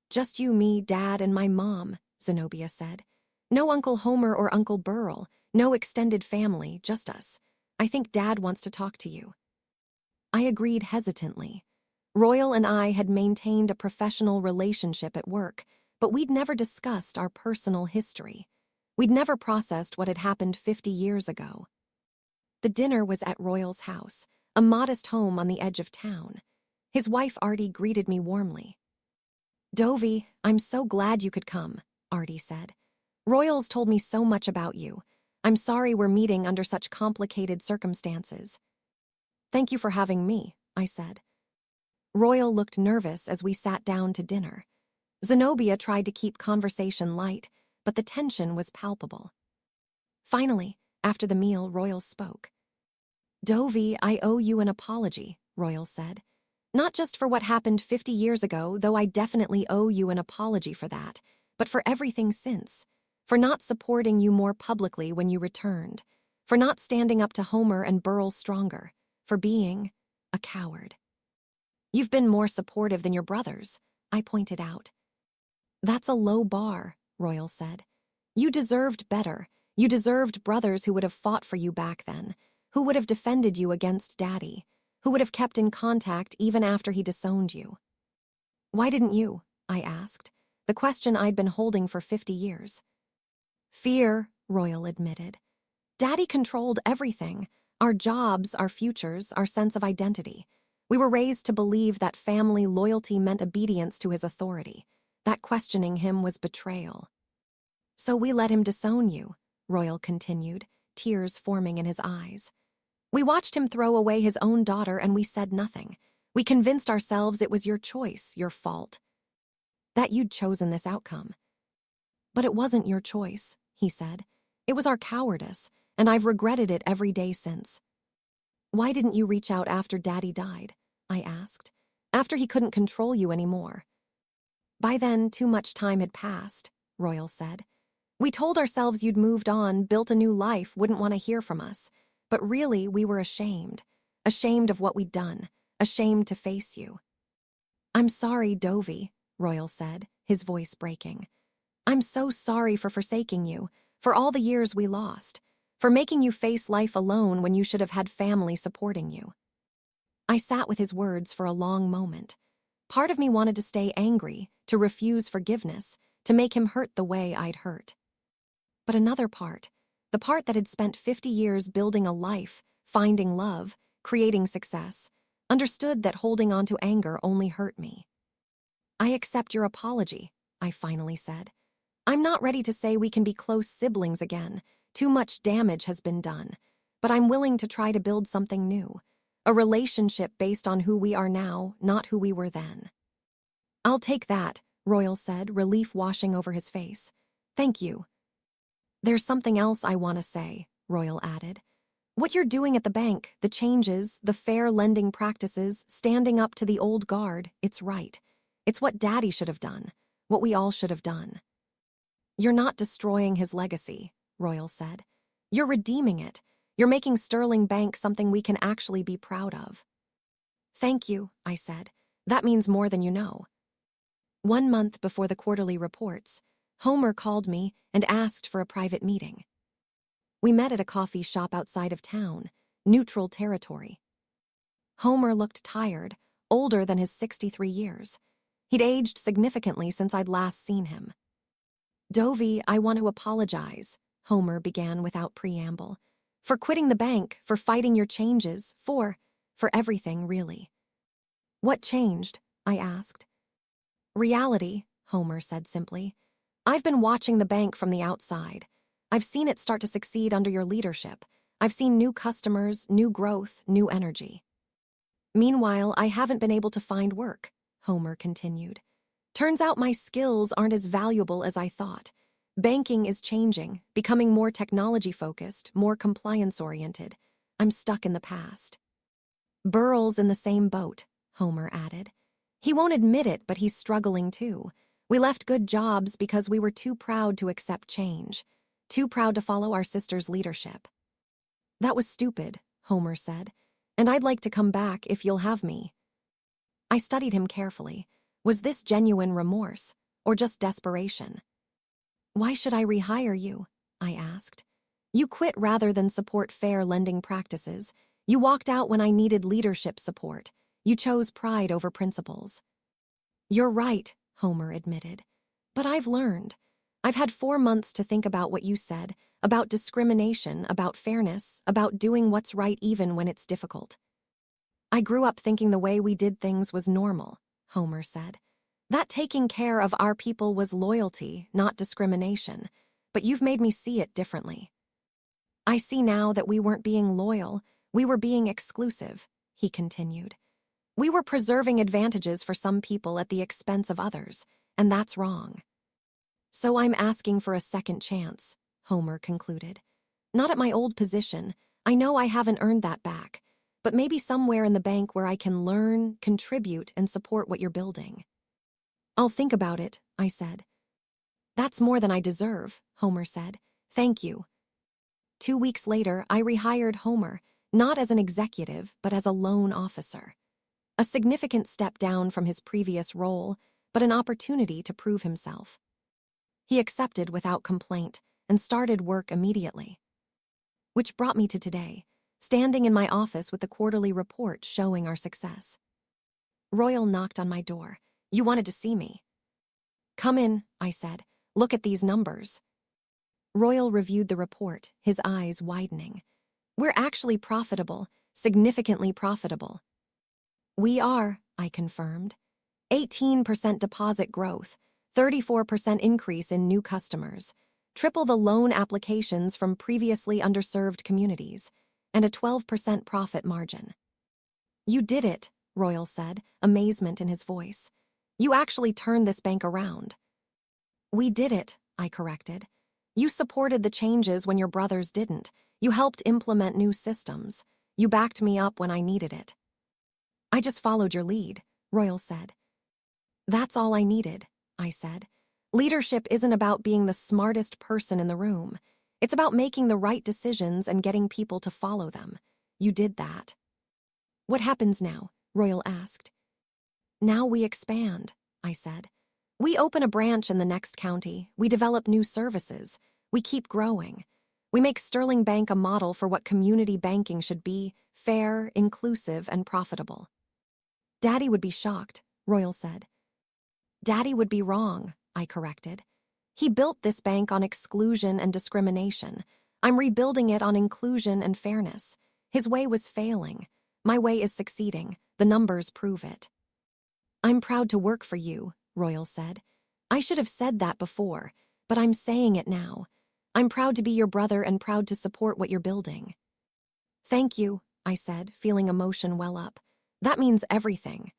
Just you, me, Dad, and my mom, Zenobia said. No Uncle Homer or Uncle Burl, no extended family, just us. I think Dad wants to talk to you. I agreed hesitantly. Royal and I had maintained a professional relationship at work, but we'd never discussed our personal history. We'd never processed what had happened 50 years ago. The dinner was at Royal's house, a modest home on the edge of town. His wife Artie greeted me warmly. Dovey, I'm so glad you could come, Artie said. Royals told me so much about you. I'm sorry we're meeting under such complicated circumstances. Thank you for having me, I said. Royal looked nervous as we sat down to dinner. Zenobia tried to keep conversation light, but the tension was palpable. Finally, after the meal, Royal spoke. Dovey, I owe you an apology, Royal said. Not just for what happened 50 years ago, though I definitely owe you an apology for that, but for everything since. For not supporting you more publicly when you returned. For not standing up to Homer and Burl stronger. For being a coward. You've been more supportive than your brothers, I pointed out. That's a low bar, Royal said. You deserved better. You deserved brothers who would have fought for you back then, who would have defended you against Daddy, who would have kept in contact even after he disowned you. Why didn't you? I asked, the question I'd been holding for 50 years. Fear, Royal admitted. Daddy controlled everything, our jobs, our futures, our sense of identity. We were raised to believe that family loyalty meant obedience to his authority, that questioning him was betrayal. So we let him disown you, Royal continued, tears forming in his eyes. We watched him throw away his own daughter and we said nothing. We convinced ourselves it was your choice, your fault. That you'd chosen this outcome. But it wasn't your choice, he said. It was our cowardice, and I've regretted it every day since. Why didn't you reach out after Daddy died? I asked. After he couldn't control you anymore. By then, too much time had passed, Royal said. We told ourselves you'd moved on, built a new life, wouldn't want to hear from us. But really, we were ashamed. Ashamed of what we'd done. Ashamed to face you. I'm sorry, Dovey, Royal said, his voice breaking. I'm so sorry for forsaking you, for all the years we lost, for making you face life alone when you should have had family supporting you. I sat with his words for a long moment. Part of me wanted to stay angry, to refuse forgiveness, to make him hurt the way I'd hurt. But another part, the part that had spent 50 years building a life, finding love, creating success, understood that holding on to anger only hurt me. I accept your apology, I finally said. I'm not ready to say we can be close siblings again. Too much damage has been done. But I'm willing to try to build something new. A relationship based on who we are now, not who we were then. I'll take that, Royal said, relief washing over his face. Thank you. There's something else I want to say, Royal added. What you're doing at the bank, the changes, the fair lending practices, standing up to the old guard, it's right. It's what Daddy should have done, what we all should have done. You're not destroying his legacy, Royal said. You're redeeming it. You're making Sterling Bank something we can actually be proud of. Thank you, I said. That means more than you know. 1 month before the quarterly reports, Homer called me and asked for a private meeting. We met at a coffee shop outside of town, neutral territory. Homer looked tired, older than his 63 years. He'd aged significantly since I'd last seen him. Dovey, I want to apologize, Homer began without preamble. For quitting the bank, for fighting your changes, for everything, really. What changed? I asked. Reality, Homer said simply. I've been watching the bank from the outside. I've seen it start to succeed under your leadership. I've seen new customers, new growth, new energy. Meanwhile, I haven't been able to find work, Homer continued. Turns out my skills aren't as valuable as I thought. Banking is changing, becoming more technology-focused, more compliance-oriented. I'm stuck in the past. Burl's in the same boat, Homer added. He won't admit it, but he's struggling too. We left good jobs because we were too proud to accept change, too proud to follow our sister's leadership. That was stupid, Homer said, and I'd like to come back if you'll have me. I studied him carefully. Was this genuine remorse, or just desperation? Why should I rehire you? I asked. You quit rather than support fair lending practices. You walked out when I needed leadership support. You chose pride over principles. You're right, Homer admitted. But I've learned. I've had 4 months to think about what you said, about discrimination, about fairness, about doing what's right even when it's difficult. I grew up thinking the way we did things was normal, Homer said. That taking care of our people was loyalty, not discrimination, but you've made me see it differently. I see now that we weren't being loyal, we were being exclusive, he continued. We were preserving advantages for some people at the expense of others, and that's wrong. So I'm asking for a second chance, Homer concluded. Not at my old position. I know I haven't earned that back, but maybe somewhere in the bank where I can learn, contribute, and support what you're building. I'll think about it, I said. That's more than I deserve, Homer said. Thank you. 2 weeks later, I rehired Homer, not as an executive, but as a loan officer. A significant step down from his previous role, but an opportunity to prove himself. He accepted without complaint and started work immediately. Which brought me to today, standing in my office with the quarterly report showing our success. Royal knocked on my door. You wanted to see me. Come in, I said. Look at these numbers. Royal reviewed the report, his eyes widening. We're actually profitable, significantly profitable. We are, I confirmed. 18% deposit growth, 34% increase in new customers, triple the loan applications from previously underserved communities, and a 12% profit margin. You did it, Royal said, amazement in his voice. You actually turned this bank around. We did it, I corrected. You supported the changes when your brothers didn't. You helped implement new systems. You backed me up when I needed it. I just followed your lead, Royal said. That's all I needed, I said. Leadership isn't about being the smartest person in the room. It's about making the right decisions and getting people to follow them. You did that. What happens now? Royal asked. Now we expand, I said. We open a branch in the next county. We develop new services. We keep growing. We make Sterling Bank a model for what community banking should be: fair, inclusive, and profitable. Daddy would be shocked, Royal said. Daddy would be wrong, I corrected. He built this bank on exclusion and discrimination. I'm rebuilding it on inclusion and fairness. His way was failing. My way is succeeding. The numbers prove it. I'm proud to work for you, Royal said. I should have said that before, but I'm saying it now. I'm proud to be your brother and proud to support what you're building. Thank you, I said, feeling emotion well up. That means everything.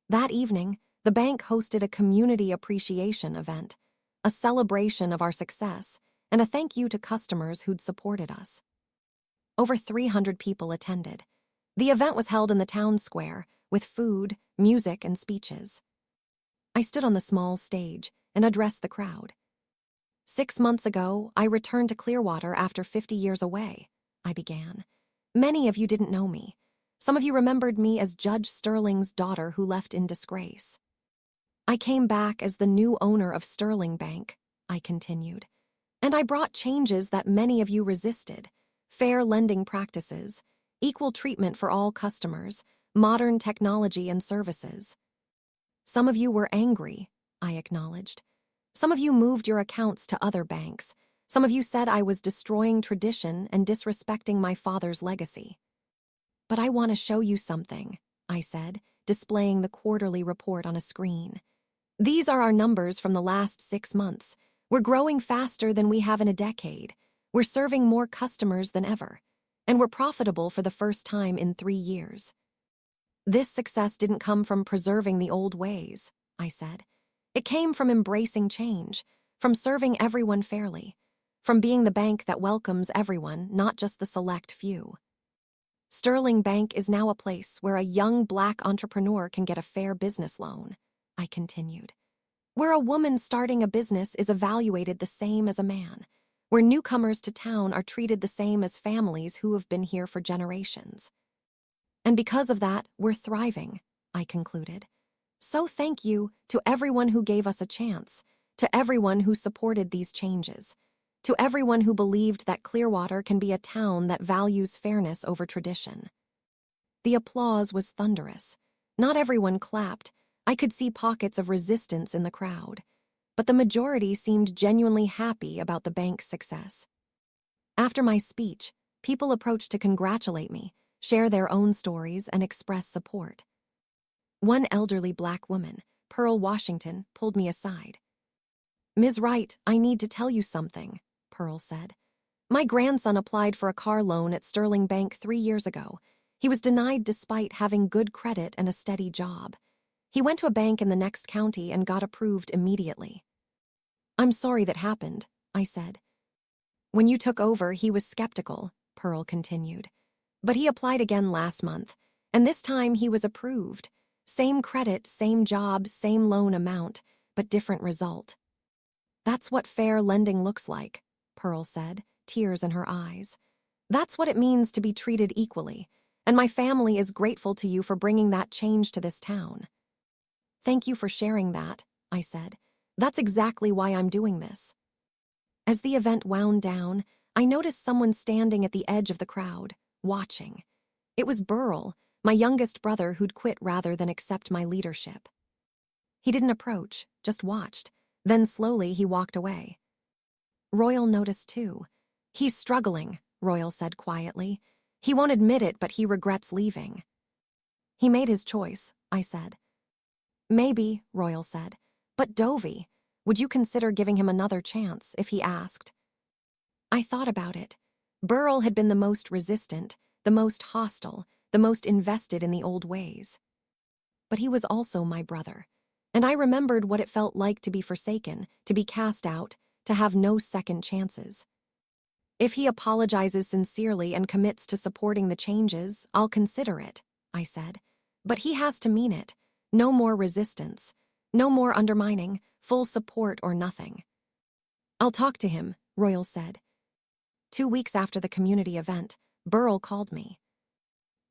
That evening, the bank hosted a community appreciation event, a celebration of our success, and a thank you to customers who'd supported us. Over 300 people attended. The event was held in the town square, with food, music, and speeches. I stood on the small stage and addressed the crowd. 6 months ago, I returned to Clearwater after 50 years away, I began. Many of you didn't know me. Some of you remembered me as Judge Sterling's daughter who left in disgrace. I came back as the new owner of Sterling Bank, I continued. And I brought changes that many of you resisted: fair lending practices, equal treatment for all customers, modern technology and services. Some of you were angry, I acknowledged. Some of you moved your accounts to other banks. Some of you said I was destroying tradition and disrespecting my father's legacy. But I want to show you something, I said, displaying the quarterly report on a screen. These are our numbers from the last 6 months. We're growing faster than we have in a decade. We're serving more customers than ever. And we're profitable for the first time in 3 years. This success didn't come from preserving the old ways, I said. It came from embracing change, from serving everyone fairly, from being the bank that welcomes everyone, not just the select few. Sterling Bank is now a place where a young Black entrepreneur can get a fair business loan, I continued. Where a woman starting a business is evaluated the same as a man, where newcomers to town are treated the same as families who have been here for generations. And because of that, we're thriving, I concluded. So thank you to everyone who gave us a chance, to everyone who supported these changes, to everyone who believed that Clearwater can be a town that values fairness over tradition. The applause was thunderous. Not everyone clapped. I could see pockets of resistance in the crowd, but the majority seemed genuinely happy about the bank's success. After my speech, people approached to congratulate me, share their own stories, and express support. One elderly Black woman, Pearl Washington, pulled me aside. "Ms. Wright, I need to tell you something," Pearl said. "My grandson applied for a car loan at Sterling Bank 3 years ago. He was denied despite having good credit and a steady job. He went to a bank in the next county and got approved immediately." "I'm sorry that happened," I said. "When you took over, he was skeptical," Pearl continued. "But he applied again last month, and this time he was approved. Same credit, same job, same loan amount, but different result." "That's what fair lending looks like," Pearl said, tears in her eyes. "That's what it means to be treated equally, and my family is grateful to you for bringing that change to this town." "Thank you for sharing that," I said. "That's exactly why I'm doing this." As the event wound down, I noticed someone standing at the edge of the crowd, watching. It was Burl, my youngest brother who'd quit rather than accept my leadership. He didn't approach, just watched. Then slowly he walked away. Royal noticed too. "He's struggling," Royal said quietly. "He won't admit it, but he regrets leaving." "He made his choice," I said. "Maybe," Royal said. "But Dovey, would you consider giving him another chance if he asked?" I thought about it. Burl had been the most resistant, the most hostile, the most invested in the old ways. But he was also my brother, and I remembered what it felt like to be forsaken, to be cast out, to have no second chances. "If he apologizes sincerely and commits to supporting the changes, I'll consider it," I said. "But he has to mean it. No more resistance. No more undermining, full support or nothing." "I'll talk to him," Royal said. 2 weeks after the community event, Burl called me.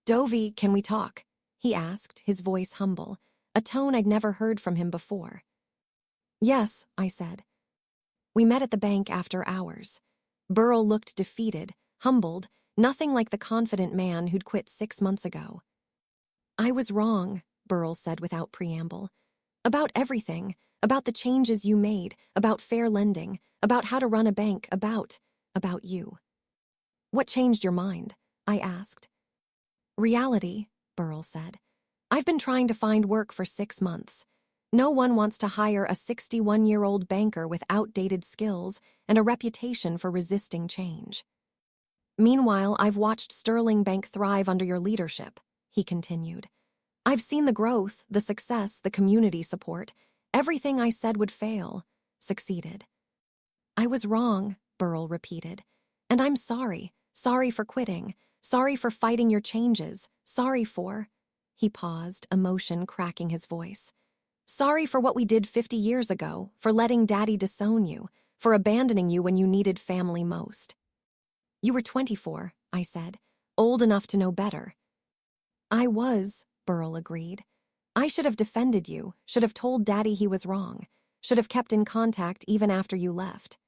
"Dovey, can we talk?" he asked, his voice humble, a tone I'd never heard from him before. "Yes," I said. We met at the bank after hours. Burl looked defeated, humbled, nothing like the confident man who'd quit 6 months ago. "I was wrong," Burl said without preamble. "About everything, about the changes you made, about fair lending, about how to run a bank, about you." "What changed your mind?" I asked. "Reality," Burl said. "I've been trying to find work for 6 months. No one wants to hire a 61-year-old banker with outdated skills and a reputation for resisting change. Meanwhile, I've watched Sterling Bank thrive under your leadership," he continued. "I've seen the growth, the success, the community support. Everything I said would fail, succeeded." "I was wrong," Burl repeated. "And I'm sorry. Sorry for quitting. Sorry for fighting your changes. Sorry for—" He paused, emotion cracking his voice. "Sorry for what we did 50 years ago, for letting Daddy disown you, for abandoning you when you needed family most." "You were 24, I said, "old enough to know better." "I was," Burl agreed. "I should have defended you, should have told Daddy he was wrong, should have kept in contact even after you left."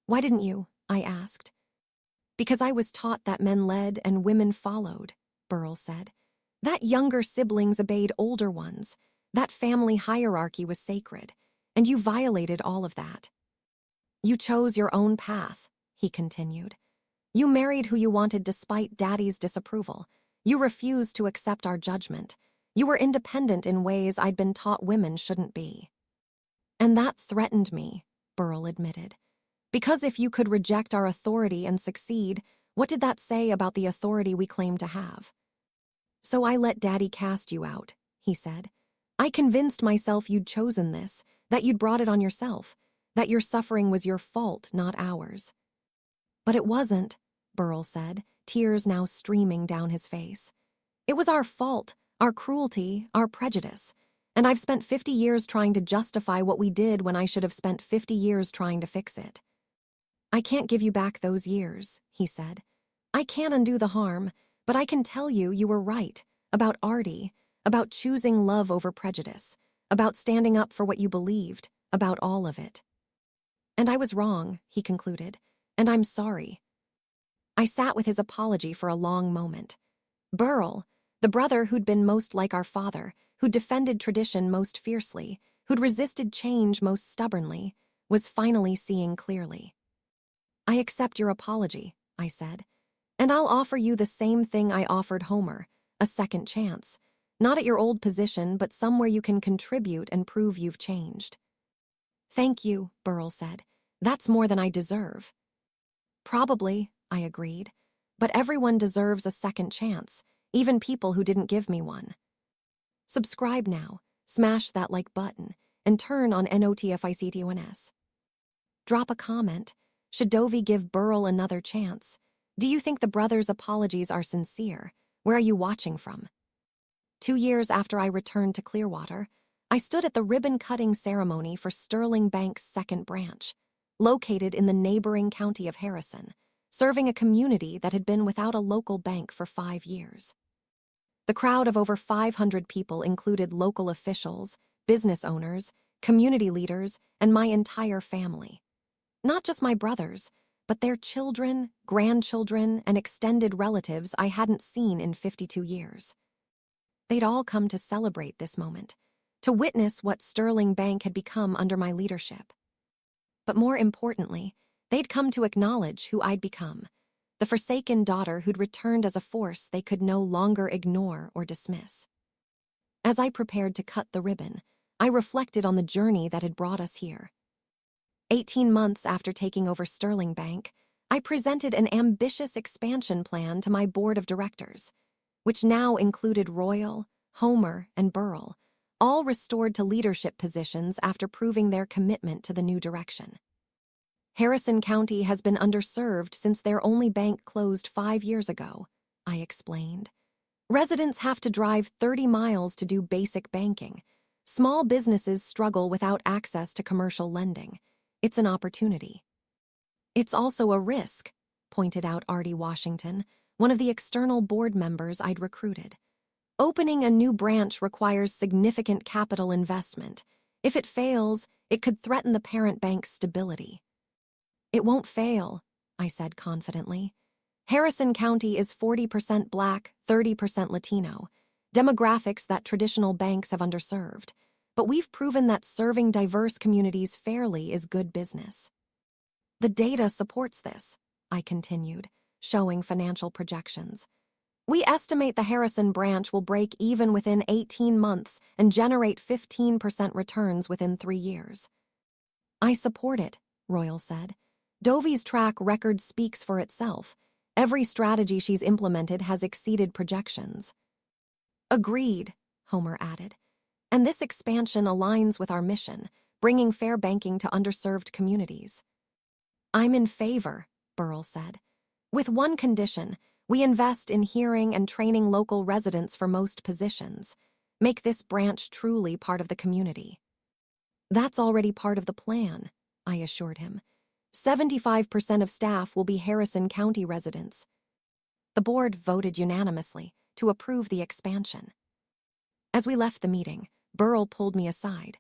"Why didn't you?" I asked. "Because I was taught that men led and women followed," Burl said. "That younger siblings obeyed older ones. That family hierarchy was sacred, and you violated all of that. You chose your own path," he continued. "You married who you wanted despite Daddy's disapproval. You refused to accept our judgment. You were independent in ways I'd been taught women shouldn't be." "And that threatened me," Burl admitted. "Because if you could reject our authority and succeed, what did that say about the authority we claim to have?" "So I let Daddy cast you out," he said. "I convinced myself you'd chosen this, that you'd brought it on yourself, that your suffering was your fault, not ours." "But it wasn't," Burl said, tears now streaming down his face. "It was our fault, our cruelty, our prejudice. And I've spent 50 years trying to justify what we did when I should have spent 50 years trying to fix it." "I can't give you back those years," he said. "I can't undo the harm, but I can tell you you were right, about Artie, about choosing love over prejudice, about standing up for what you believed, about all of it." "And I was wrong," he concluded, "and I'm sorry." I sat with his apology for a long moment. Burl, the brother who'd been most like our father, who'd defended tradition most fiercely, who'd resisted change most stubbornly, was finally seeing clearly. "I accept your apology," I said, "and I'll offer you the same thing I offered Homer, a second chance. Not at your old position, but somewhere you can contribute and prove you've changed. Thank you, Burrell said. That's more than I deserve. Probably, I agreed. But everyone deserves a second chance, even people who didn't give me one. Subscribe now, smash that like button, and turn on notifications. Drop a comment. Should Dovey give Burrell another chance? Do you think the brothers' apologies are sincere? Where are you watching from? 2 years after I returned to Clearwater, I stood at the ribbon-cutting ceremony for Sterling Bank's second branch, located in the neighboring county of Harrison, serving a community that had been without a local bank for 5 years. The crowd of over 500 people included local officials, business owners, community leaders, and my entire family. Not just my brothers, but their children, grandchildren, and extended relatives I hadn't seen in 52 years. They'd all come to celebrate this moment, to witness what Sterling Bank had become under my leadership. But more importantly, they'd come to acknowledge who I'd become, the forsaken daughter who'd returned as a force they could no longer ignore or dismiss. As I prepared to cut the ribbon, I reflected on the journey that had brought us here. 18 months after taking over Sterling Bank, I presented an ambitious expansion plan to my board of directors, which now included Royal, Homer, and Burrell, all restored to leadership positions after proving their commitment to the new direction. Harrison County has been underserved since their only bank closed 5 years ago, I explained. Residents have to drive 30 miles to do basic banking. Small businesses struggle without access to commercial lending. It's an opportunity. It's also a risk, pointed out Artie Washington, one of the external board members I'd recruited. Opening a new branch requires significant capital investment. If it fails, it could threaten the parent bank's stability. It won't fail, I said confidently. Harrison County is 40% Black, 30% Latino, demographics that traditional banks have underserved. But we've proven that serving diverse communities fairly is good business. The data supports this, I continued, showing financial projections. We estimate the Harrison branch will break even within 18 months and generate 15% returns within 3 years. I support it, Royal said. Dovey's track record speaks for itself. Every strategy she's implemented has exceeded projections. Agreed, Homer added. And this expansion aligns with our mission, bringing fair banking to underserved communities. I'm in favor, Burrell said. With one condition, we invest in hearing and training local residents for most positions. Make this branch truly part of the community. That's already part of the plan, I assured him. 75% of staff will be Harrison County residents. The board voted unanimously to approve the expansion. As we left the meeting, Burrell pulled me aside.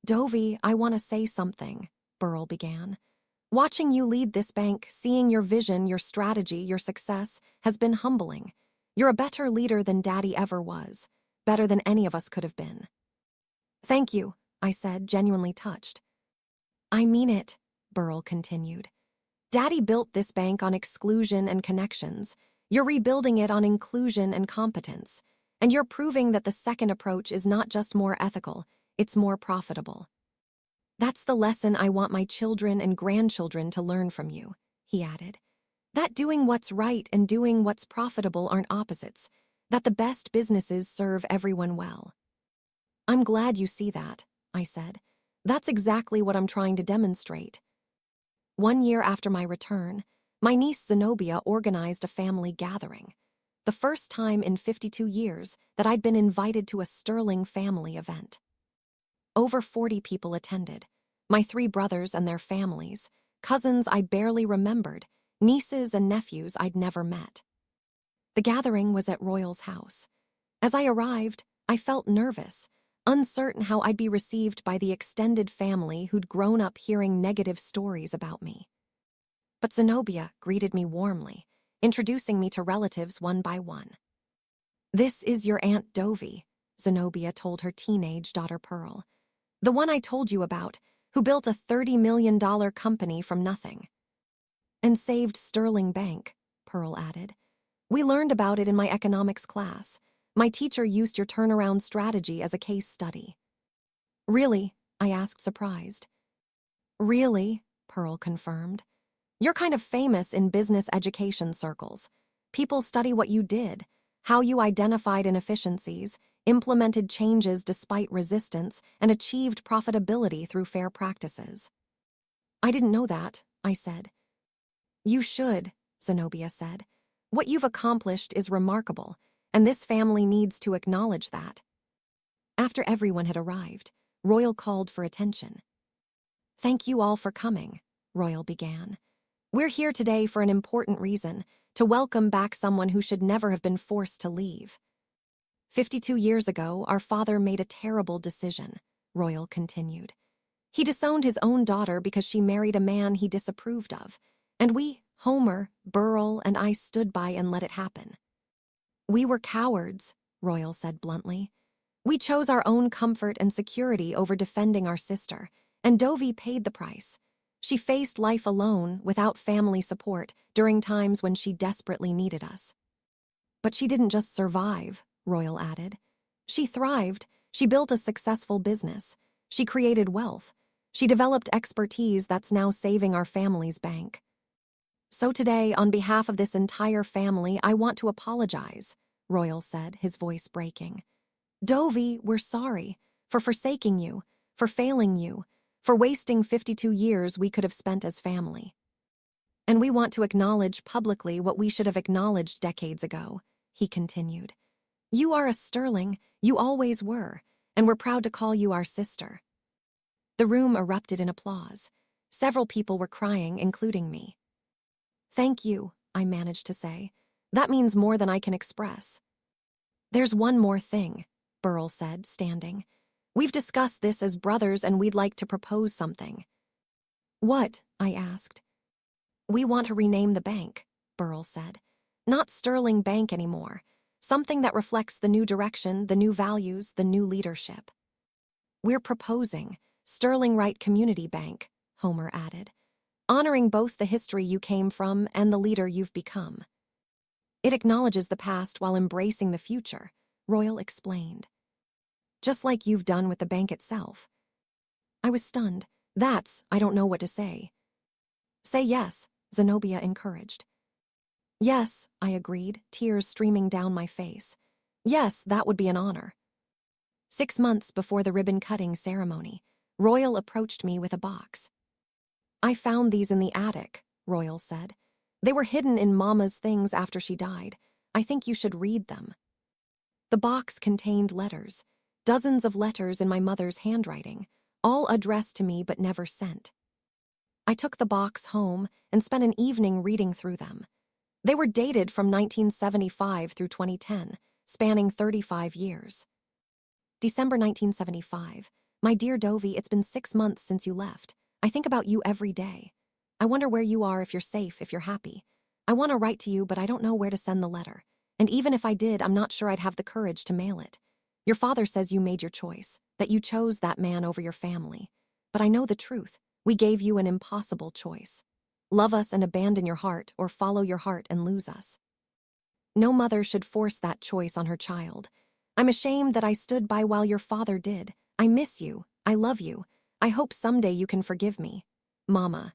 Dovey, I want to say something, Burrell began. Watching you lead this bank, seeing your vision, your strategy, your success, has been humbling. You're a better leader than Daddy ever was, better than any of us could have been. Thank you, I said, genuinely touched. I mean it, Burrell continued. Daddy built this bank on exclusion and connections. You're rebuilding it on inclusion and competence. And you're proving that the second approach is not just more ethical, it's more profitable. That's the lesson I want my children and grandchildren to learn from you, he added. That doing what's right and doing what's profitable aren't opposites, that the best businesses serve everyone well. I'm glad you see that, I said. That's exactly what I'm trying to demonstrate. 1 year after my return, my niece Zenobia organized a family gathering. The first time in 52 years that I'd been invited to a Sterling family event. Over 40 people attended, my 3 brothers and their families, cousins I barely remembered, nieces and nephews I'd never met. The gathering was at Royal's house. As I arrived, I felt nervous, uncertain how I'd be received by the extended family who'd grown up hearing negative stories about me. But Zenobia greeted me warmly, introducing me to relatives one by one. This is your Aunt Dovey, Zenobia told her teenage daughter Pearl. The one I told you about, who built a $30 million company from nothing. And saved Sterling Bank, Pearl added. We learned about it in my economics class. My teacher used your turnaround strategy as a case study." "Really?" I asked, surprised. "Really?" Pearl confirmed. "You're kind of famous in business education circles. People study what you did, how you identified inefficiencies, implemented changes despite resistance, and achieved profitability through fair practices." "I didn't know that," I said. "You should," Zenobia said. "What you've accomplished is remarkable, and this family needs to acknowledge that." After everyone had arrived, Royal called for attention. "Thank you all for coming," Royal began. "We're here today for an important reason, to welcome back someone who should never have been forced to leave. 52 years ago, our father made a terrible decision," Royal continued. "He disowned his own daughter because she married a man he disapproved of, and we, Homer, Burl, and I stood by and let it happen. We were cowards," Royal said bluntly. "We chose our own comfort and security over defending our sister, and Dovey paid the price. She faced life alone, without family support, during times when she desperately needed us." "But she didn't just survive," Royal added. "She thrived. She built a successful business. She created wealth. She developed expertise that's now saving our family's bank. So today, on behalf of this entire family, I want to apologize," Royal said, his voice breaking. "Dovey, we're sorry for forsaking you, for failing you, for wasting 52 years we could have spent as family. And we want to acknowledge publicly what we should have acknowledged decades ago," he continued. "You are a sterling, you always were, and we're proud to call you our sister." The room erupted in applause. Several people were crying, including me. "Thank you," I managed to say. "That means more than I can express." "There's one more thing," Burl said, standing. "We've discussed this as brothers and we'd like to propose something." "What?" I asked. "We want to rename the bank," Burl said. "Not Sterling Bank anymore. Something that reflects the new direction, the new values, the new leadership." "We're proposing Sterling Wright Community Bank," Homer added, "honoring both the history you came from and the leader you've become. It acknowledges the past while embracing the future," Royal explained. "Just like you've done with the bank itself." I was stunned. I don't know what to say. "Say yes," Zenobia encouraged. "Yes," I agreed, tears streaming down my face. "Yes, that would be an honor." 6 months before the ribbon-cutting ceremony, Royal approached me with a box. "I found these in the attic," Royal said. "They were hidden in Mama's things after she died. I think you should read them." The box contained letters, dozens of letters in my mother's handwriting, all addressed to me but never sent. I took the box home and spent an evening reading through them. They were dated from 1975 through 2010, spanning 35 years. December 1975. "My dear Dovey, it's been 6 months since you left. I think about you every day. I wonder where you are, if you're safe, if you're happy. I want to write to you, but I don't know where to send the letter. And even if I did, I'm not sure I'd have the courage to mail it. Your father says you made your choice, that you chose that man over your family. But I know the truth. We gave you an impossible choice. Love us and abandon your heart, or follow your heart and lose us. No mother should force that choice on her child. I'm ashamed that I stood by while your father did. I miss you. I love you. I hope someday you can forgive me. Mama."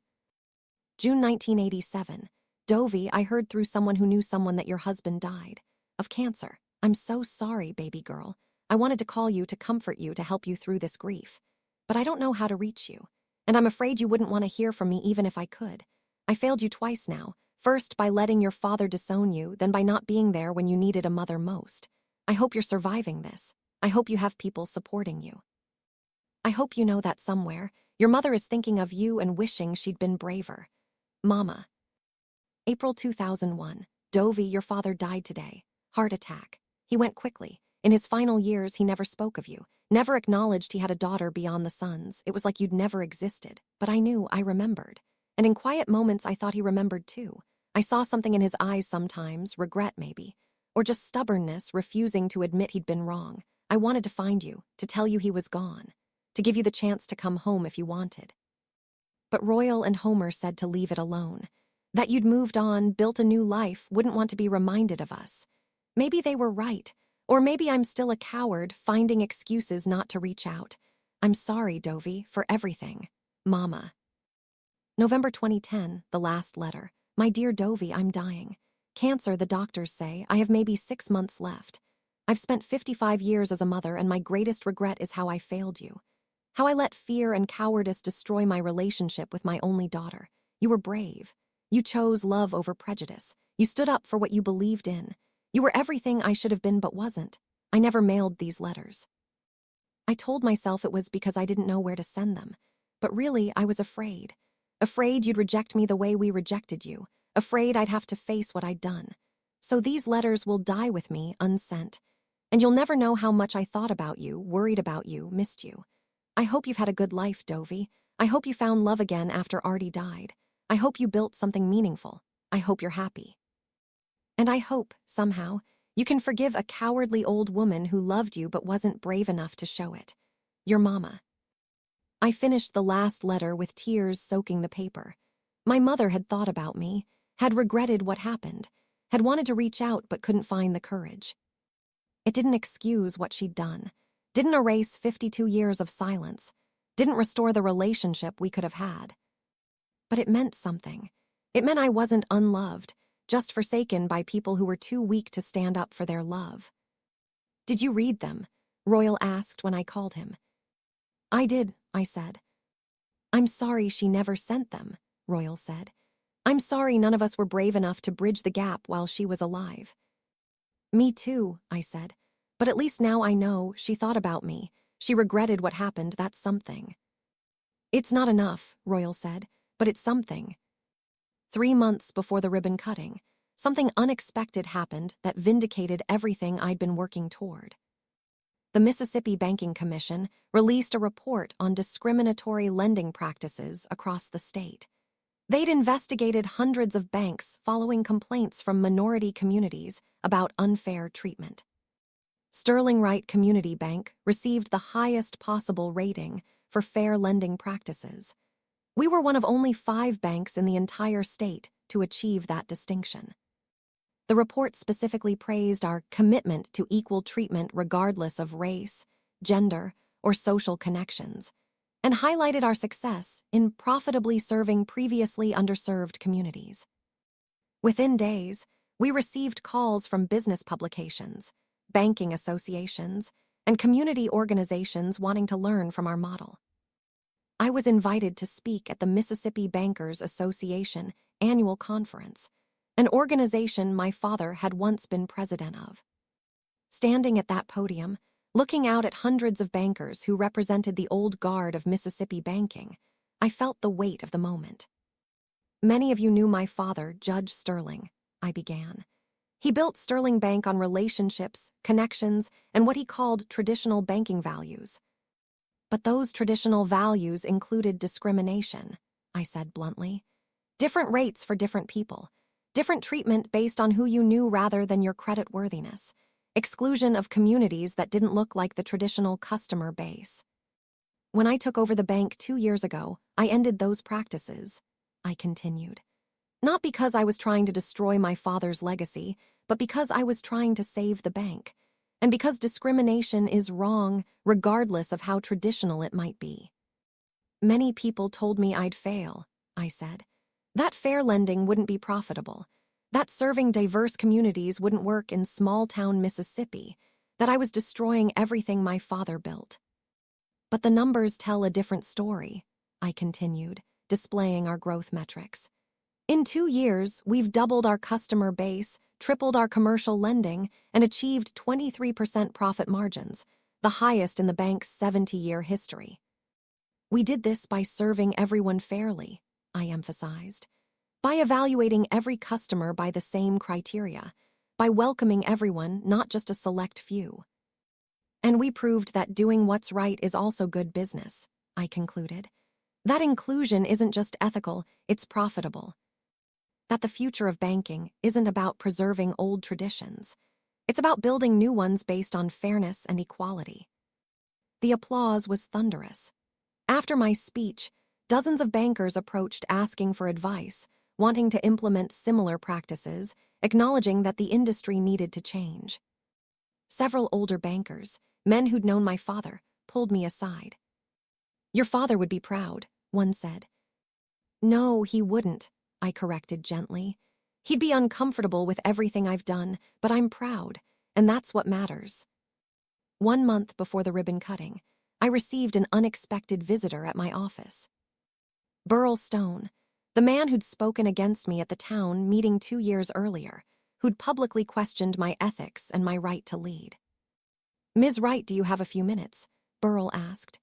June 1987. "Dovey, I heard through someone who knew someone that your husband died. Of cancer. I'm so sorry, baby girl. I wanted to call you to comfort you, to help you through this grief. But I don't know how to reach you. And I'm afraid you wouldn't want to hear from me even if I could. I failed you twice now. First by letting your father disown you, then by not being there when you needed a mother most. I hope you're surviving this. I hope you have people supporting you. I hope you know that somewhere, your mother is thinking of you and wishing she'd been braver. Mama." April 2001. "Dovey, your father died today. Heart attack. He went quickly. In his final years, he never spoke of you, never acknowledged he had a daughter beyond the suns. It was like you'd never existed. But I knew, I remembered. And in quiet moments, I thought he remembered too. I saw something in his eyes sometimes, regret maybe, or just stubbornness, refusing to admit he'd been wrong. I wanted to find you, to tell you he was gone, to give you the chance to come home if you wanted. But Royal and Homer said to leave it alone. That you'd moved on, built a new life, wouldn't want to be reminded of us. Maybe they were right. Or maybe I'm still a coward, finding excuses not to reach out. I'm sorry, Dovey, for everything. Mama. November 2010, the last letter. My dear Dovey, I'm dying. Cancer, the doctors say. I have maybe 6 months left. I've spent 55 years as a mother, and my greatest regret is how I failed you. How I let fear and cowardice destroy my relationship with my only daughter. You were brave. You chose love over prejudice. You stood up for what you believed in. You were everything I should have been but wasn't. I never mailed these letters. I told myself it was because I didn't know where to send them. But really, I was afraid. Afraid you'd reject me the way we rejected you. Afraid I'd have to face what I'd done. So these letters will die with me, unsent. And you'll never know how much I thought about you, worried about you, missed you. I hope you've had a good life, Dovey. I hope you found love again after Artie died. I hope you built something meaningful. I hope you're happy. And I hope, somehow, you can forgive a cowardly old woman who loved you but wasn't brave enough to show it. Your mama. I finished the last letter with tears soaking the paper. My mother had thought about me, had regretted what happened, had wanted to reach out but couldn't find the courage. It didn't excuse what she'd done, didn't erase 52 years of silence, didn't restore the relationship we could have had. But it meant something. It meant I wasn't unloved, just forsaken by people who were too weak to stand up for their love. Did you read them? Royal asked when I called him. I did, I said. I'm sorry she never sent them, Royal said. I'm sorry none of us were brave enough to bridge the gap while she was alive. Me too, I said. But at least now I know she thought about me. She regretted what happened, that's something. It's not enough, Royal said, but it's something. 3 months before the ribbon cutting, something unexpected happened that vindicated everything I'd been working toward. The Mississippi Banking Commission released a report on discriminatory lending practices across the state. They'd investigated hundreds of banks following complaints from minority communities about unfair treatment. Sterling Wright Community Bank received the highest possible rating for fair lending practices. We were one of only 5 banks in the entire state to achieve that distinction. The report specifically praised our commitment to equal treatment regardless of race, gender, or social connections, and highlighted our success in profitably serving previously underserved communities. Within days, we received calls from business publications, banking associations, and community organizations wanting to learn from our model. I was invited to speak at the Mississippi Bankers Association annual conference, an organization my father had once been president of. Standing at that podium, looking out at hundreds of bankers who represented the old guard of Mississippi banking, I felt the weight of the moment. Many of you knew my father, Judge Sterling, I began. He built Sterling Bank on relationships, connections, and what he called traditional banking values. But those traditional values included discrimination, I said bluntly. Different rates for different people, different treatment based on who you knew rather than your creditworthiness, exclusion of communities that didn't look like the traditional customer base. When I took over the bank 2 years ago, I ended those practices, I continued. Not because I was trying to destroy my father's legacy, but because I was trying to save the bank. And because discrimination is wrong regardless of how traditional it might be. Many people told me I'd fail, I said. That fair lending wouldn't be profitable. That serving diverse communities wouldn't work in small-town Mississippi. That I was destroying everything my father built. But the numbers tell a different story, I continued, displaying our growth metrics. In 2 years, we've doubled our customer base, tripled our commercial lending, and achieved 23% profit margins, the highest in the bank's 70-year history. We did this by serving everyone fairly, I emphasized, by evaluating every customer by the same criteria, by welcoming everyone, not just a select few. And we proved that doing what's right is also good business, I concluded. That inclusion isn't just ethical, it's profitable. That the future of banking isn't about preserving old traditions. It's about building new ones based on fairness and equality. The applause was thunderous. After my speech, dozens of bankers approached asking for advice, wanting to implement similar practices, acknowledging that the industry needed to change. Several older bankers, men who'd known my father, pulled me aside. "Your father would be proud," one said. "No, he wouldn't," I corrected gently. "He'd be uncomfortable with everything I've done, but I'm proud, and that's what matters." 1 month before the ribbon cutting, I received an unexpected visitor at my office. Burl Stone, the man who'd spoken against me at the town meeting 2 years earlier, who'd publicly questioned my ethics and my right to lead. "Ms. Wright, do you have a few minutes?" Burl asked.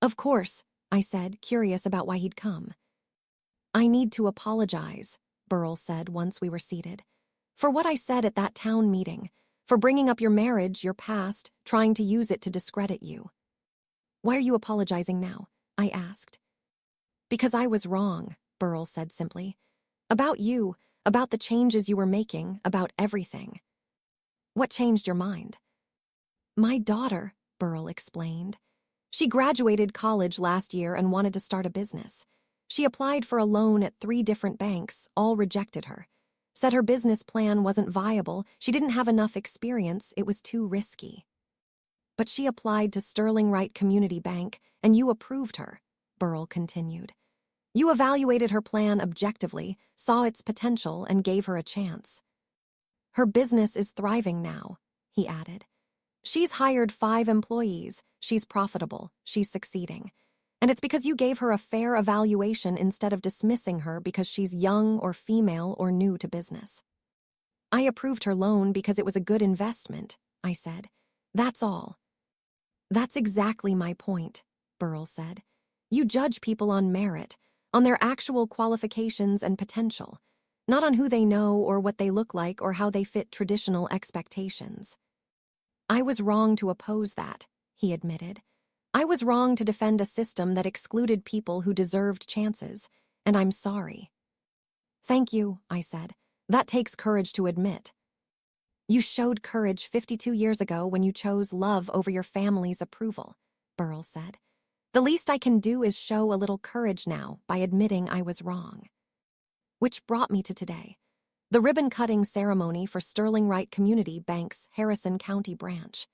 "Of course," I said, curious about why he'd come. "I need to apologize," Burl said once we were seated, "for what I said at that town meeting, for bringing up your marriage, your past, trying to use it to discredit you." "Why are you apologizing now?" I asked. "Because I was wrong," Burl said simply. "About you, about the changes you were making, about everything." "What changed your mind?" "My daughter," Burl explained. "She graduated college last year and wanted to start a business. She applied for a loan at 3 different banks, all rejected her. Said her business plan wasn't viable, she didn't have enough experience, it was too risky. But she applied to Sterling Wright Community Bank, and you approved her," Burl continued. "You evaluated her plan objectively, saw its potential, and gave her a chance. Her business is thriving now," he added. "She's hired 5 employees, she's profitable, she's succeeding. And it's because you gave her a fair evaluation instead of dismissing her because she's young or female or new to business." "I approved her loan because it was a good investment," I said. "That's all." "That's exactly my point," Burl said. "You judge people on merit, on their actual qualifications and potential, not on who they know or what they look like or how they fit traditional expectations." "I was wrong to oppose that," he admitted. "I was wrong to defend a system that excluded people who deserved chances, and I'm sorry." "Thank you," I said. "That takes courage to admit." "You showed courage 52 years ago when you chose love over your family's approval," Burl said. "The least I can do is show a little courage now by admitting I was wrong." Which brought me to today, the ribbon-cutting ceremony for Sterling Wright Community Bank's Harrison County branch.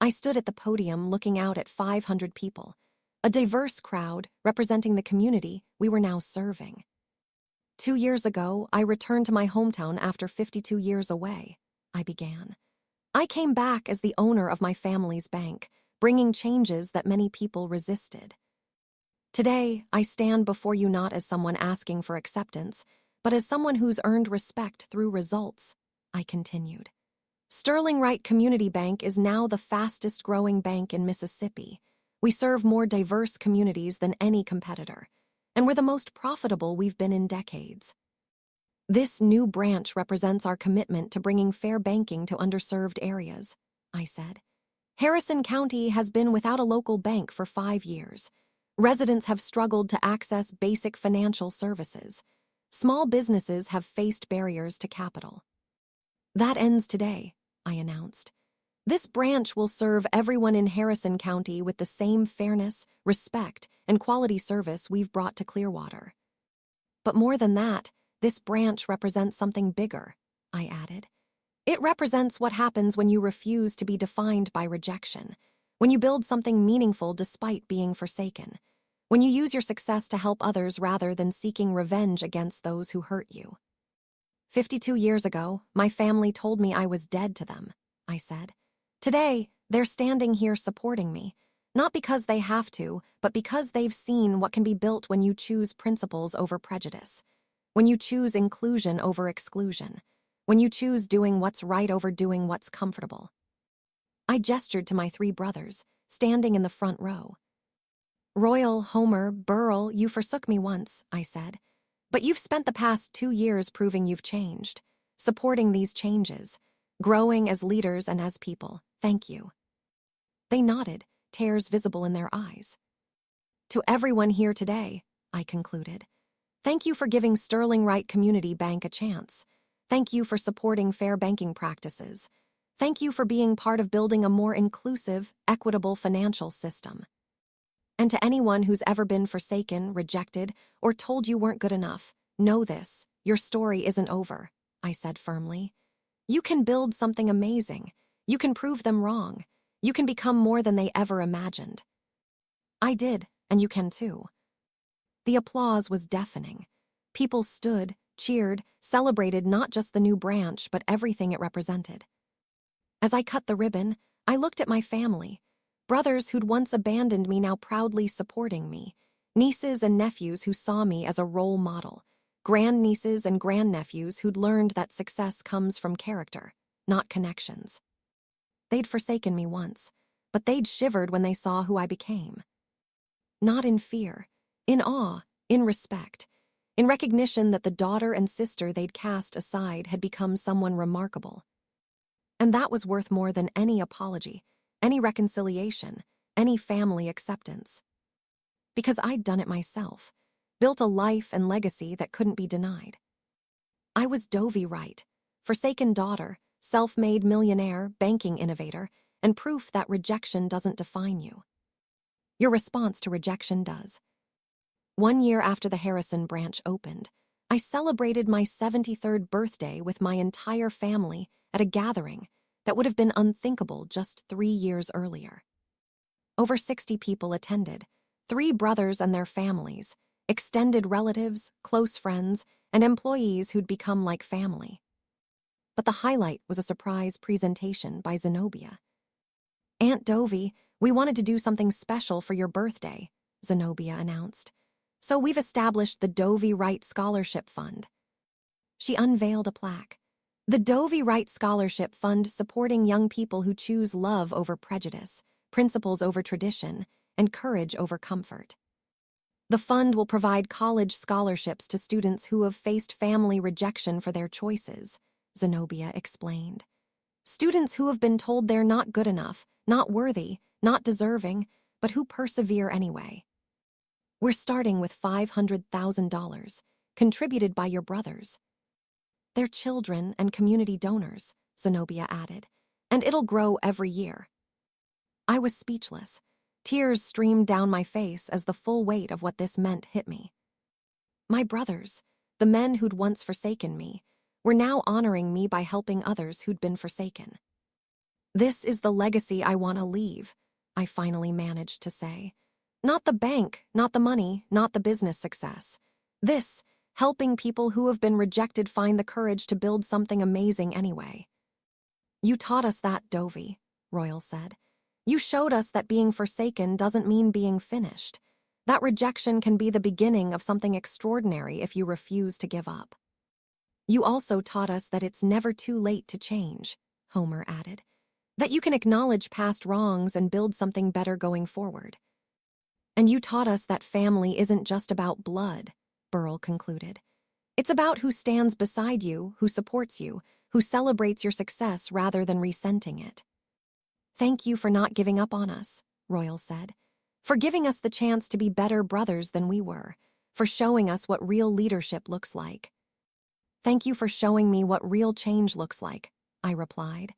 I stood at the podium looking out at 500 people, a diverse crowd representing the community we were now serving. 2 years ago, I returned to my hometown after 52 years away, I began. I came back as the owner of my family's bank, bringing changes that many people resisted. Today, I stand before you not as someone asking for acceptance, but as someone who's earned respect through results, I continued. Sterling Wright Community Bank is now the fastest-growing bank in Mississippi. We serve more diverse communities than any competitor, and we're the most profitable we've been in decades. This new branch represents our commitment to bringing fair banking to underserved areas, I said. Harrison County has been without a local bank for 5 years. Residents have struggled to access basic financial services. Small businesses have faced barriers to capital. That ends today, I announced. This branch will serve everyone in Harrison County with the same fairness, respect, and quality service we've brought to Clearwater. But more than that, this branch represents something bigger, I added. It represents what happens when you refuse to be defined by rejection, when you build something meaningful despite being forsaken, when you use your success to help others rather than seeking revenge against those who hurt you. 52 years ago, my family told me I was dead to them, I said. Today, they're standing here supporting me, not because they have to, but because they've seen what can be built when you choose principles over prejudice, when you choose inclusion over exclusion, when you choose doing what's right over doing what's comfortable. I gestured to my 3 brothers, standing in the front row. Royal, Homer, Burl, you forsook me once, I said. But you've spent the past 2 years proving you've changed, supporting these changes, growing as leaders and as people. Thank you. They nodded, tears visible in their eyes. To everyone here today, I concluded, thank you for giving Sterling Wright Community Bank a chance. Thank you for supporting fair banking practices. Thank you for being part of building a more inclusive, equitable financial system. And to anyone who's ever been forsaken, rejected, or told you weren't good enough, know this, your story isn't over, I said firmly. You can build something amazing. You can prove them wrong. You can become more than they ever imagined. I did, and you can too. The applause was deafening. People stood, cheered, celebrated not just the new branch, but everything it represented. As I cut the ribbon, I looked at my family. Brothers who'd once abandoned me now proudly supporting me. Nieces and nephews who saw me as a role model. Grandnieces and grandnephews who'd learned that success comes from character, not connections. They'd forsaken me once, but they'd shivered when they saw who I became. Not in fear, in awe, in respect, in recognition that the daughter and sister they'd cast aside had become someone remarkable. And that was worth more than any apology, any reconciliation, any family acceptance. Because I'd done it myself, built a life and legacy that couldn't be denied. I was Dovey Wright, forsaken daughter, self-made millionaire, banking innovator, and proof that rejection doesn't define you. Your response to rejection does. 1 year after the Harrison branch opened, I celebrated my 73rd birthday with my entire family at a gathering that would have been unthinkable just 3 years earlier. Over 60 people attended, 3 brothers and their families, extended relatives, close friends, and employees who'd become like family. But the highlight was a surprise presentation by Zenobia. "Aunt Dovey, we wanted to do something special for your birthday," Zenobia announced. "So we've established the Dovey Wright Scholarship Fund." She unveiled a plaque. "The Dovey Wright Scholarship Fund, supporting young people who choose love over prejudice, principles over tradition, and courage over comfort. The fund will provide college scholarships to students who have faced family rejection for their choices," Zenobia explained. "Students who have been told they're not good enough, not worthy, not deserving, but who persevere anyway. We're starting with $500,000, contributed by your brothers. They're children and community donors," Zenobia added, "and it'll grow every year." I was speechless. Tears streamed down my face as the full weight of what this meant hit me. My brothers, the men who'd once forsaken me, were now honoring me by helping others who'd been forsaken. "This is the legacy I want to leave," I finally managed to say. "Not the bank, not the money, not the business success. This, helping people who have been rejected find the courage to build something amazing anyway." "You taught us that, Dovey," Royal said. "You showed us that being forsaken doesn't mean being finished. That rejection can be the beginning of something extraordinary if you refuse to give up." "You also taught us that it's never too late to change," Homer added. "That you can acknowledge past wrongs and build something better going forward." "And you taught us that family isn't just about blood," Burl concluded. "It's about who stands beside you, who supports you, who celebrates your success rather than resenting it." "Thank you for not giving up on us," Royal said. "For giving us the chance to be better brothers than we were. For showing us what real leadership looks like." "Thank you for showing me what real change looks like," I replied.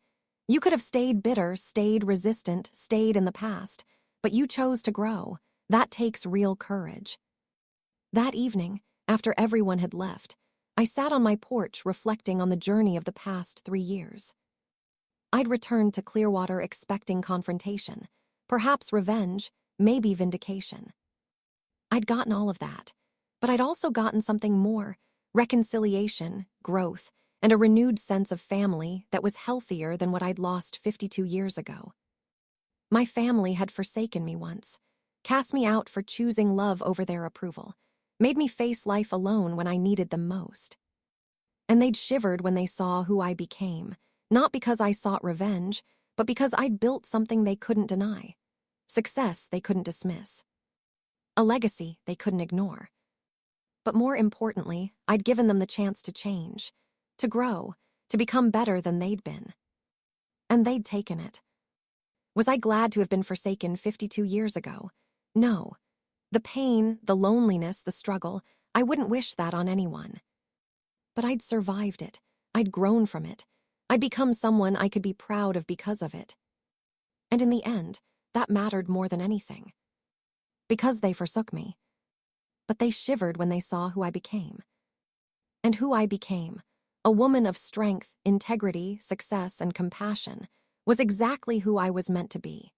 "You could have stayed bitter, stayed resistant, stayed in the past, but you chose to grow. That takes real courage." That evening, after everyone had left, I sat on my porch reflecting on the journey of the past 3 years. I'd returned to Clearwater expecting confrontation, perhaps revenge, maybe vindication. I'd gotten all of that, but I'd also gotten something more: reconciliation, growth, and a renewed sense of family that was healthier than what I'd lost 52 years ago. My family had forsaken me once, cast me out for choosing love over their approval, made me face life alone when I needed them most. And they'd shivered when they saw who I became, not because I sought revenge, but because I'd built something they couldn't deny. Success they couldn't dismiss. A legacy they couldn't ignore. But more importantly, I'd given them the chance to change, to grow, to become better than they'd been. And they'd taken it. Was I glad to have been forsaken 52 years ago? No. The pain, the loneliness, the struggle, I wouldn't wish that on anyone. But I'd survived it. I'd grown from it. I'd become someone I could be proud of because of it. And in the end, that mattered more than anything. Because they forsook me. But they shivered when they saw who I became. And who I became, a woman of strength, integrity, success, and compassion, was exactly who I was meant to be.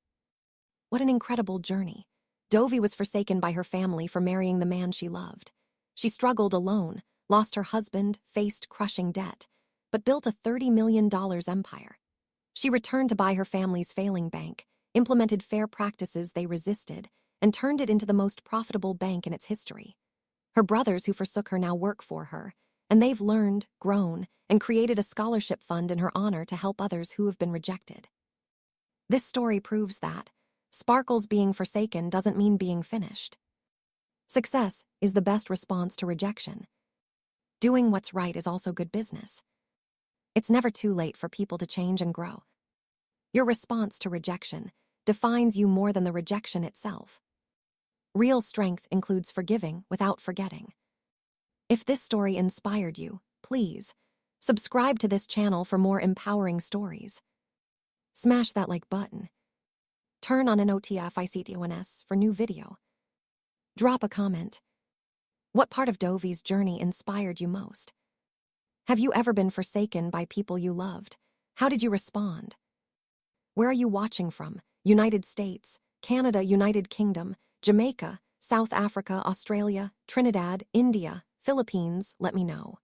What an incredible journey. Dovey was forsaken by her family for marrying the man she loved. She struggled alone, lost her husband, faced crushing debt, but built a $30 million empire. She returned to buy her family's failing bank, implemented fair practices they resisted, and turned it into the most profitable bank in its history. Her brothers who forsook her now work for her, and they've learned, grown, and created a scholarship fund in her honor to help others who have been rejected. This story proves that Sparkle's being forsaken doesn't mean being finished. Success is the best response to rejection. Doing what's right is also good business. It's never too late for people to change and grow. Your response to rejection defines you more than the rejection itself. Real strength includes forgiving without forgetting. If this story inspired you, please subscribe to this channel for more empowering stories. Smash that like button. Turn on notifications for new video. Drop a comment. What part of Dovey's journey inspired you most? Have you ever been forsaken by people you loved? How did you respond? Where are you watching from? United States, Canada, United Kingdom, Jamaica, South Africa, Australia, Trinidad, India, Philippines? Let me know.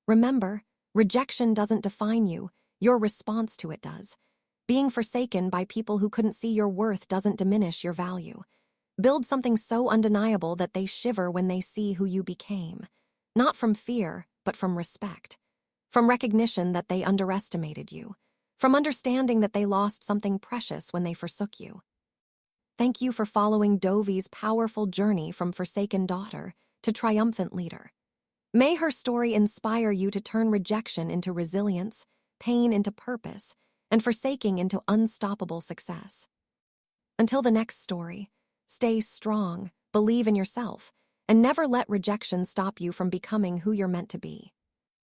Remember, rejection doesn't define you, your response to it does. Being forsaken by people who couldn't see your worth doesn't diminish your value. Build something so undeniable that they shiver when they see who you became. Not from fear, but from respect. From recognition that they underestimated you. From understanding that they lost something precious when they forsook you. Thank you for following Dovey's powerful journey from forsaken daughter to triumphant leader. May her story inspire you to turn rejection into resilience, pain into purpose, and forsaking into unstoppable success. Until the next story, stay strong, believe in yourself, and never let rejection stop you from becoming who you're meant to be.